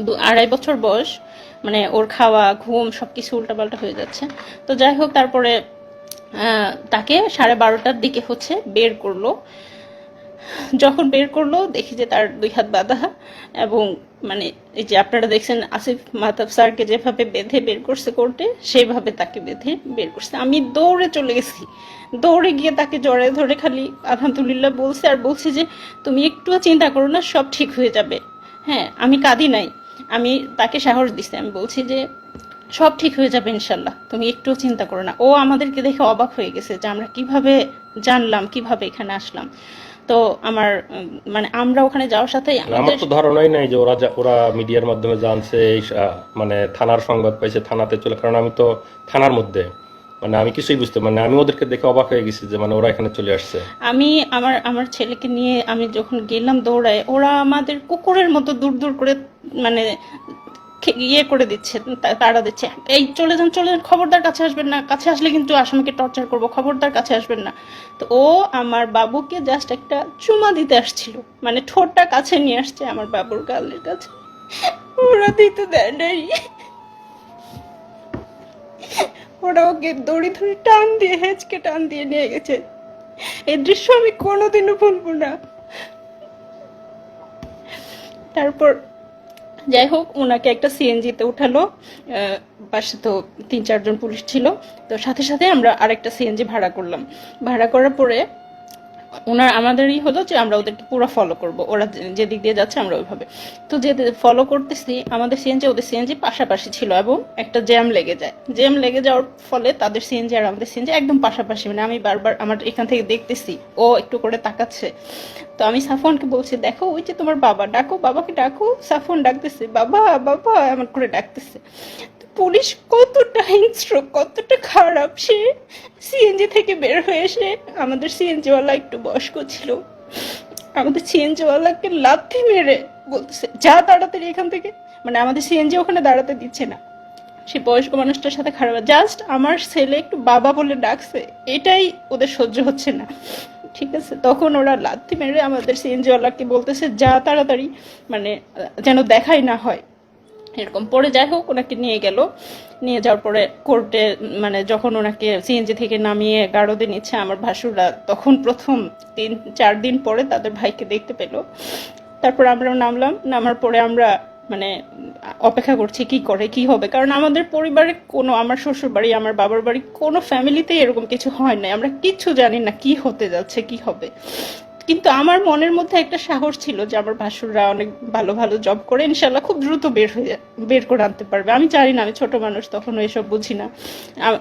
2-2.5 বছর বয়স, মানে ওর খাওয়া ঘুম সবকিছু উল্টাপাল্টা হয়ে যাচ্ছে। তো যাই হোক তারপরে তাকে 12:30টার দিকে হচ্ছে বের করলো। যখন বের করলো দেখি যে তার 2 হাত বাঁধা, এবং মানে এই যে আপনারা দেখছেন আসিফ মাহতাব স্যারকে যেভাবে বেঁধে বের করছে কোর্টে, সেইভাবে তাকে বেঁধে বের করছে। আমি দৌড়ে চলে গেছি, দৌড়ে গিয়ে তাকে জড়ায় ধরে খালি আলহামদুলিল্লাহ বলছে, আর বলছি যে তুমি একটুও চিন্তা করো না, সব ঠিক হয়ে যাবে। হ্যাঁ, আমি কাঁদি নাই, আমি তাকে সাহস দিছি, আমি বলছি যে সব ঠিক হয়ে যাবে ইনশাল্লাহ, তুমি একটুও চিন্তা করো না। ও আমাদেরকে দেখে অবাক হয়ে গেছে যে আমরা কিভাবে জানলাম, কিভাবে এখানে আসলাম। তো আমার মানে আমরা ওখানে যাওয়ার সাথে আমার আমাদের তো ধারণাই নাই যে ওরা মিডিয়ার মাধ্যমে জানছে, মানে থানার সংবাদ পাইছে, থানাতে চলে, কারণ আমি তো থানার মধ্যে, মানে আমি কিছুই বুঝতে, মানে আমি ওদেরকে দেখে অবাক হয়ে গেছি যে মানে ওরা এখানে চলে আসছে। আমি আমার আমার ছেলেকে নিয়ে আমি যখন গেলাম দৌড়ায়, ওরা আমাদের কুকুরের মতো দূর দূর করে মানে ইয়ে করে দিচ্ছে, তাড়া দিচ্ছে, এই চলে যান চলে যান, খবরদার কাছে আসবেন না, কাছে আসলে কিন্তু আসামিকে টর্চার করবো, খবরদার কাছে আসবেন না। তো ও আমার বাবুকে জাস্ট একটা চুমা দিতে আসছিল, মানে ঠোঁটটা কাছে নিয়ে আসছে আমার বাবুর গালের কাছে, ওরা দিতে দেয় নাই। ওরা ওকে দড়ি ধরে টান দিয়ে হেঁচকে টান দিয়ে নিয়ে গেছে। এই দৃশ্য আমি কোনোদিনও ভুলবো না। তারপর যাই হোক, ওনাকে একটা সিএনজিতে উঠালো, পাশে তো 3-4 জন পুলিশ ছিল, তো সাথে সাথে আমরা আরেকটা সিএনজি ভাড়া করলাম। ভাড়া করার পরে ওনার আমাদেরই হলো যে আমরা ওদেরকে পুরো ফলো করব, ওরা যেদিক দিয়ে যাচ্ছে আমরা ওইভাবে। তো যে ফলো করতেছি, আমাদের সিএনজি ওদের সিএনজি পাশাপাশি ছিল, এবং একটা জ্যাম লেগে যায়। জ্যাম লেগে যাওয়ার ফলে তাদের সিএনজি আর আমাদের সিএনজি একদম পাশাপাশি, মানে আমি বারবার আমার এখান থেকে দেখতেছি ও একটু করে তাকাচ্ছে। তো আমি সাফওয়ানকে বলছি, দেখো ওই যে তোমার বাবা, ডাকো বাবাকে ডাকো। সাফওয়ান ডাকতেছে, বাবা বাবা এমন করে ডাকতেছে। পুলিশ কতটা হিংস্র, কতটা খারাপ, সে সিএনজি থেকে বের হয়ে এসে, আমাদের সিএনজিওয়ালা একটু বয়স্ক ছিল, আমাদের সিএনজিওয়ালাকে লাথি মেরে বলতেছে যা তাড়াতাড়ি এখান থেকে, মানে আমাদের সিএনজি ওখানে দাঁড়াতে দিচ্ছে না। সে বয়স্ক মানুষটার সাথে খারাপ, জাস্ট আমার ছেলে একটু বাবা বলে ডাকছে, এটাই ওদের সহ্য হচ্ছে না। ঠিক আছে, তখন ওরা লাথি মেরে আমাদের সিএনজিওয়ালাকে বলতেছে যা তাড়াতাড়ি, মানে যেন দেখাই না হয় এরকম। পরে যাই হোক ওনাকে নিয়ে গেল, নিয়ে যাওয়ার পরে কোর্টে, মানে যখন ওনাকে সিএনজি থেকে নামিয়ে গারদে নিচ্ছে আমার ভাসুররা, তখন প্রথম 3-4 দিন পরে তাদের ভাইকে দেখতে পেল। তারপর আমরা নামলাম, নামার পরে আমরা মানে অপেক্ষা করছি কি করে কি হবে, কারণ আমাদের পরিবারে কোনো, আমার শ্বশুর বাড়ি আমার বাবার বাড়ি কোনো ফ্যামিলিতেই এরকম কিছু হয় না, আমরা কিচ্ছু জানি না কি হতে যাচ্ছে কি হবে। কিন্তু আমার মনের মধ্যে একটা সাহস ছিল যে আমার ভাসুররা অনেক ভালো ভালো জব করে, ইনশাল্লাহ খুব দ্রুত বের করে আনতে পারবে। আমি জানি না, আমি ছোট মানুষ, তখন এসব বুঝি না,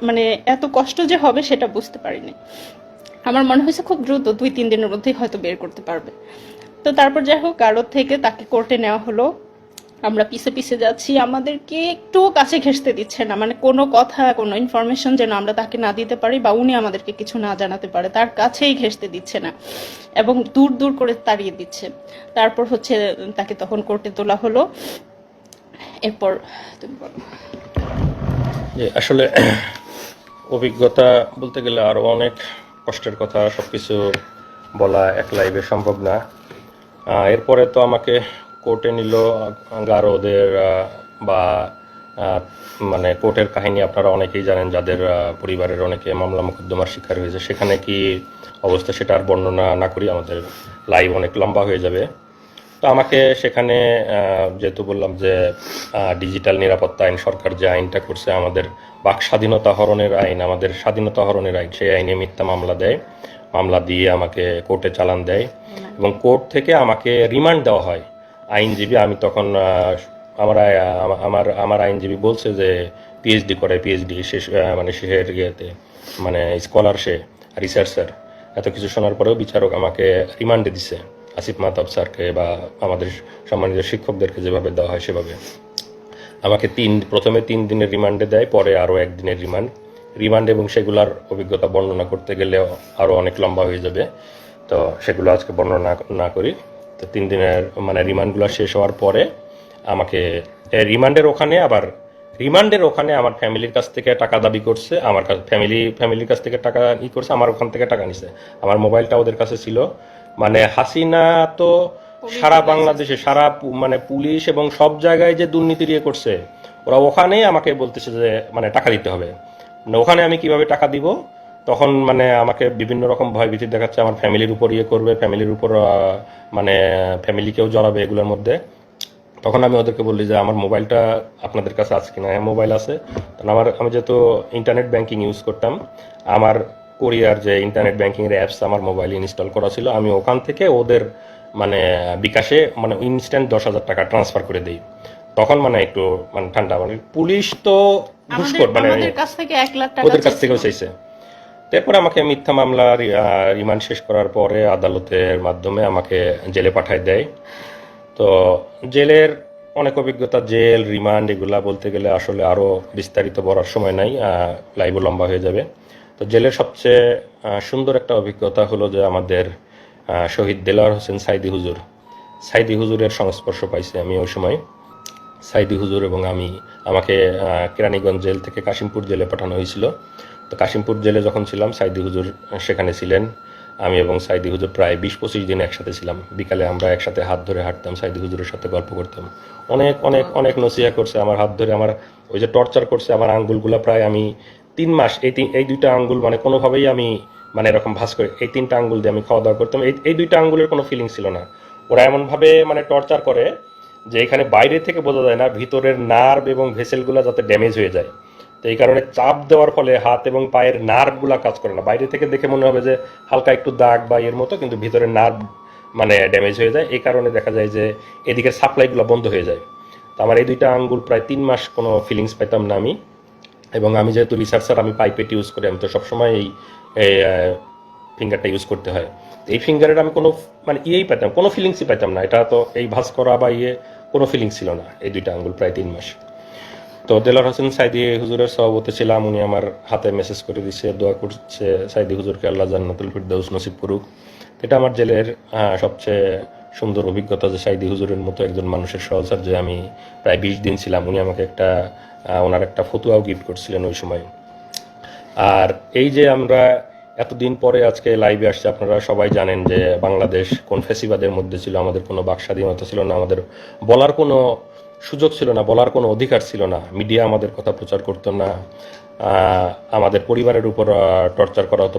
মানে এত কষ্ট যে হবে সেটা বুঝতে পারিনি। আমার মনে হয়েছে খুব দ্রুত 2-3 দিনের মধ্যেই হয়তো বের করতে পারবে। তো তারপর যাই হোক গারদ থেকে তাকে কোর্টে নেওয়া হলো। আমরা পিছে পিছে যাচ্ছি, আমাদেরকে একটুও কাছে ঘেঁষতে দিচ্ছে না, মানে কোনো কথা কোনো ইনফরমেশন যেন আমরা তাকে না দিতে পারি বা উনি আমাদেরকে কিছু না জানাতে পারে, তার কাছেই ঘেঁষতে দিচ্ছে না, এবং দূর দূর করে তাড়িয়ে দিচ্ছে। তারপর হচ্ছে তাকে তখন কোর্টে তোলা হলো। এরপর তুমি বলো। যে আসলে অভিজ্ঞতা বলতে গেলে আরো অনেক কষ্টের কথা, সবকিছু বলা এক লাইভে সম্ভব না। এরপরে তো আমাকে কোর্টে নিল গারদের, বা মানে কোর্টের কাহিনী আপনারা অনেকেই জানেন, যাদের পরিবারের অনেকে মামলা মোকদ্দমার শিকার হয়েছে। সেখানে কি অবস্থা সেটা আর বর্ণনা না করি, আমাদের লাইভ অনেক লম্বা হয়ে যাবে। তো আমাকে সেখানে যেহেতু বললাম যে ডিজিটাল নিরাপত্তা আইন, সরকার যে আইনটা করছে আমাদের বাক স্বাধীনতা হরণের আইন, আমাদের স্বাধীনতা হরণের আইন, সেই আইনে মিথ্যা মামলা দেয়, মামলা দিয়ে আমাকে কোর্টে চালান দেয়, এবং কোর্ট থেকে আমাকে রিমান্ড দেওয়া হয়। আইনজীবী, আমি তখন আমার আমার আমার আইনজীবী বলছে যে পিএইচডি করে, পিএইচডি শেষ, মানে শেষের ইয়েতে, মানে স্কলার, সে রিসার্চার। এত কিছু শোনার পরেও বিচারক আমাকে রিমান্ডে দিছে, আসিফ মাহতাব স্যারকে বা আমাদের সম্মানিত শিক্ষকদেরকে যেভাবে দেওয়া হয় সেভাবে আমাকে প্রথমে 3 দিনের রিমান্ডে দেয়, পরে আরও 1 দিনের রিমান্ড, এবং সেগুলোর অভিজ্ঞতা বর্ণনা করতে গেলে আরও অনেক লম্বা হয়ে যাবে, তো সেগুলো আজকে বর্ণনা না করি। তো 3 দিনের মানে রিমান্ডগুলো শেষ হওয়ার পরে আমাকে রিমান্ডের ওখানে আমার ফ্যামিলির কাছ থেকে টাকা দাবি করছে, আমার কাছে ফ্যামিলির কাছ থেকে টাকা করছে, আমার ওখান থেকে টাকা নিছে, আমার মোবাইলটা ওদের কাছে ছিল। মানে হাসিনা তো সারা বাংলাদেশে মানে পুলিশ এবং সব জায়গায় যে দুর্নীতি করছে, ওরা ওখানেই আমাকে বলতেছে যে মানে টাকা দিতে হবে। মানে ওখানে আমি কিভাবে টাকা দিব, তখন মানে আমাকে বিভিন্ন রকম ভয়ভীতি দেখাচ্ছে, আমার ফ্যামিলির উপর ইয়ে করবে, ফ্যামিলির উপর মানে ফ্যামিলিকেও জড়াবে এগুলোর মধ্যে। তখন আমি ওদেরকে বললি যে আমার মোবাইলটা আপনাদের কাছে আছে কিনা। হ্যাঁ, মোবাইল আছে। তখন আমি যেহেতু ইন্টারনেট ব্যাংকিং ইউজ করতাম, আমার কোরিয়ার যে ইন্টারনেট ব্যাংকিংয়ের অ্যাপস আমার মোবাইলে ইনস্টল করা ছিল, আমি ওখান থেকে ওদের মানে বিকাশে মানে ইনস্ট্যান্ট 10,000 টাকা ট্রান্সফার করে দিই। তখন মানে একটু মানে ঠান্ডা, মানে পুলিশ তো ঘুষখোর, মানে আমাদের কাছ থেকে 1 লাখ টাকা ওদের কাছ থেকেও চাইছিল। চাইছে। তারপরে আমাকে মিথ্যা মামলা রিমান্ড শেষ করার পরে আদালতের মাধ্যমে আমাকে জেলে পাঠায় দেয়। তো জেলের অনেক অভিজ্ঞতা, জেল রিমান্ড এগুলা বলতে গেলে আসলে আরও বিস্তারিত বলার সময় নাই, লাইভও লম্বা হয়ে যাবে। তো জেলের সবচেয়ে সুন্দর একটা অভিজ্ঞতা হলো যে আমাদের শহীদ দেলোয়ার হোসেন সাইদি হুজুর, সাইদি হুজুরের সংস্পর্শ পাইছি আমি ওই সময়। সাইদি হুজুর এবং আমাকে কেরানীগঞ্জ জেল থেকে কাশিমপুর জেলে পাঠানো হয়েছিল। তো কাশিমপুর জেলে যখন ছিলাম সাইদি হুজুর সেখানে ছিলেন। আমি এবং সাইদি হুজুর প্রায় 20-25 দিন একসাথে ছিলাম। বিকালে আমরা একসাথে হাত ধরে হাঁটতাম, সাইদি হুজুরের সাথে গল্প করতাম। অনেক অনেক অনেক নসিহা করছে, আমার হাত ধরে আমার ওই যে টর্চার করছে, আমার আঙ্গুলগুলা প্রায় আমি 3 মাস এই দুইটা আঙ্গুল মানে কোনোভাবেই আমি মানে এরকম ভাঁজ করে এই 3টা আঙ্গুল দিয়ে আমি খাওয়া দাওয়া করতাম। এই দুইটা আঙ্গুলের কোনো ফিলিং ছিল না। ওরা এমনভাবে মানে টর্চার করে যে এখানে বাইরে থেকে বোঝা যায় না, ভিতরের নার্ভ এবং ভেসেলগুলো যাতে ড্যামেজ হয়ে যায়। তো এই কারণে চাপ দেওয়ার ফলে হাত এবং পায়ের নার্ভগুলা কাজ করে না। বাইরে থেকে দেখে মনে হবে যে হালকা একটু দাগ বা এর মতো, কিন্তু ভিতরের নার্ভ মানে ড্যামেজ হয়ে যায়। এই কারণে দেখা যায় যে এদিকের সাপ্লাইগুলো বন্ধ হয়ে যায়। তো আমার এই দুইটা আঙ্গুল প্রায় 3 মাস কোনো ফিলিংস পাইতাম না আমি। এবং আমি যেহেতু রিসার্চার, আমি পাইপেট ইউজ করি, আমি তো সবসময় এই ফিঙ্গারটা ইউজ করতে হয়। তো এই ফিঙ্গারের আমি কোনো মানে ইয়েই পাইতাম, কোনো ফিলিংসই পাইতাম না। এটা তো এই ভাঁজ করা বা কোনো ফিলিংস ছিল না এই দুইটা আঙ্গুল প্রায় 3 মাস। তো দেলোয়ার হোসেন সাইদি হুজুরের সভাপতি ছিলাম, উনি আমার হাতে মেসেজ করে দিচ্ছে, দোয়া করছে সাইদি হুজুরকে আল্লাহ জান্নাতুল ফিরদাউস নসিব করুক। এটা আমার জেলের সবচেয়ে সুন্দর অভিজ্ঞতা যে সাইদি হুজুরের মতো একজন মানুষের সহচর্যে আমি প্রায় 20 দিন ছিলাম। উনি আমাকে ওনার একটা ফতুয়াও গিফট করছিলেন ওই সময়। আর এই যে আমরা এতদিন পরে আজকে লাইভে আসছে, আপনারা সবাই জানেন যে বাংলাদেশ কোন ফ্যাসিবাদের মধ্যে ছিল। আমাদের কোনো বাক স্বাধীনতা ছিল না, আমাদের বলার কোনো সুযোগ ছিল না, বলার কোনো অধিকার ছিল না, মিডিয়া আমাদের কথা প্রচার করতো না। আমাদের পরিবারের উপর টর্চার করা হতো,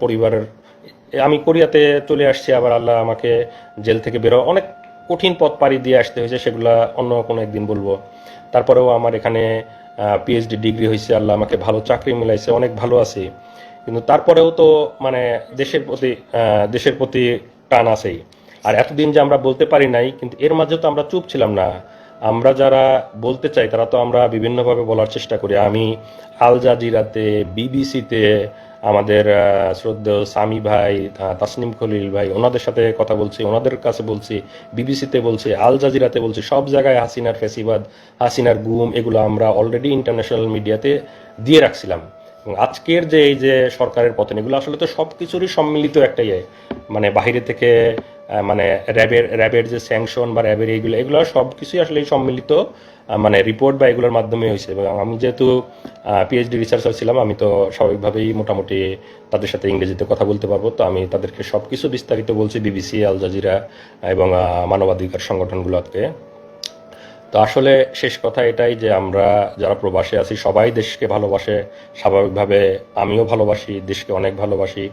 পরিবারের আমি কোরিয়াতে চলে আসছি, আবার আল্লাহ আমাকে জেল থেকে বেরো অনেক কঠিন পথ পাড়ি দিয়ে আসতে হয়েছে, সেগুলা অন্য কোনো একদিন বলবো। তারপরেও আমার এখানে পিএইচডি ডিগ্রি হয়েছে, আল্লাহ আমাকে ভালো চাকরি মিলাইছে, অনেক ভালো আছি। কিন্তু তারপরেও তো মানে দেশের প্রতি টান আছেই। আর এতদিন যে আমরা বলতে পারি নাই, কিন্তু এর মাঝে তো আমরা চুপ ছিলাম না। আমরা যারা বলতে চাই তারা তো আমরা বিভিন্নভাবে বলার চেষ্টা করি। আমি আল জাজিরাতে, বিবিসিতে, আমাদের শ্রদ্ধেয় সামি ভাই, তাসনিম খলিল ভাই, ওনাদের সাথে কথা বলছি, ওনাদের কাছে বলছি, বিবিসিতে বলছি, আল জাজিরাতে বলছি, সব জায়গায় হাসিনার ফ্যাসিবাদ, হাসিনার গুম, এগুলো আমরা অলরেডি ইন্টারন্যাশনাল মিডিয়াতে দিয়ে রাখছিলাম। এবং আজকের যে এই যে সরকারের পতন, এগুলো আসলে তো সব কিছুরই সম্মিলিত একটা মানে বাহিরে থেকে মানে র্যাবের যে স্যাংশন বা র্যাবের এগুলো সব কিছুই আসলে এই সম্মিলিত মানে রিপোর্ট বা এগুলোর মাধ্যমে হয়েছে। এবং আমি যেহেতু পিএইচডি রিসার্চার ছিলাম, আমি তো স্বাভাবিকভাবেই মোটামুটি তাদের সাথে ইংরেজিতে কথা বলতে পারবো। তো আমি তাদেরকে সব কিছু বিস্তারিত বলছি, বিবিসি, আল জাজিরা এবং মানবাধিকার সংগঠনগুলোকে। তো আসলে শেষ কথা এটাই যে আমরা যারা প্রবাসে আছি সবাই দেশকে ভালোবাসে, স্বাভাবিকভাবে আমিও ভালোবাসি, দেশকে অনেক ভালোবাসি।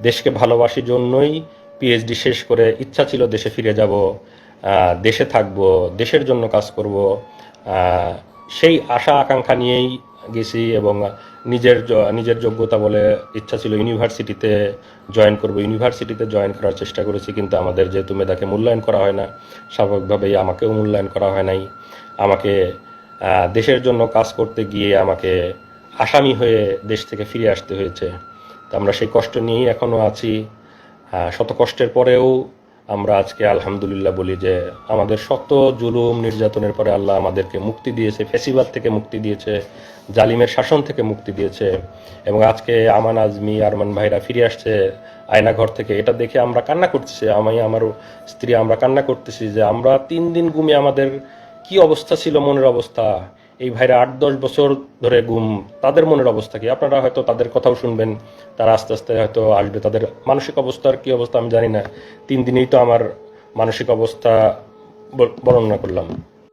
দেশকে ভালোবাসি জন্যই পিএইচডি শেষ করে ইচ্ছা ছিল দেশে ফিরে যাব, দেশে থাকব, দেশের জন্য কাজ করব। সেই আশা আকাঙ্ক্ষা নিয়েই গেছি এবং নিজের যোগ্যতা বলে ইচ্ছা ছিল ইউনিভার্সিটিতে জয়েন করব, ইউনিভার্সিটিতে জয়েন করার চেষ্টা করেছি। কিন্তু আমাদের যেহেতু মেধাকে মূল্যায়ন করা হয় না, স্বাভাবিকভাবেই আমাকেও মূল্যায়ন করা হয় নাই। আমাকে দেশের জন্য কাজ করতে গিয়ে আমাকে আসামি হয়ে দেশ থেকে ফিরে আসতে হয়েছে। তো আমরা সেই কষ্ট নিয়েই এখনও আছি। শত কষ্টের পরেও আমরা আজকে আলহামদুলিল্লাহ বলি যে আমাদের শত জুলুম নির্যাতনের পরে আল্লাহ আমাদেরকে মুক্তি দিয়েছে, ফ্যাসিবাদ থেকে মুক্তি দিয়েছে, জালিমের শাসন থেকে মুক্তি দিয়েছে। এবং আজকে আমান আজমি, আরমান ভাইরা ফিরে আসছে আয়নাঘর থেকে, এটা দেখে আমরা কান্না করতেছি। আমি, আমার স্ত্রী, আমরা কান্না করতেছি যে আমরা 3 দিন ঘুমিয়ে আমাদের কি অবস্থা ছিল, মনের অবস্থা। এই ভাইরা 8-10 বছর ধরে গুম, তাদের মনের অবস্থা কি? আপনারা হয়তো তাদের কথাও শুনবেন, তারা আস্তে আস্তে হয়তো আসবে। তাদের মানসিক অবস্থার কি অবস্থা আমি জানি না। 3 দিনেই তো আমার মানসিক অবস্থা বর্ণনা করলাম।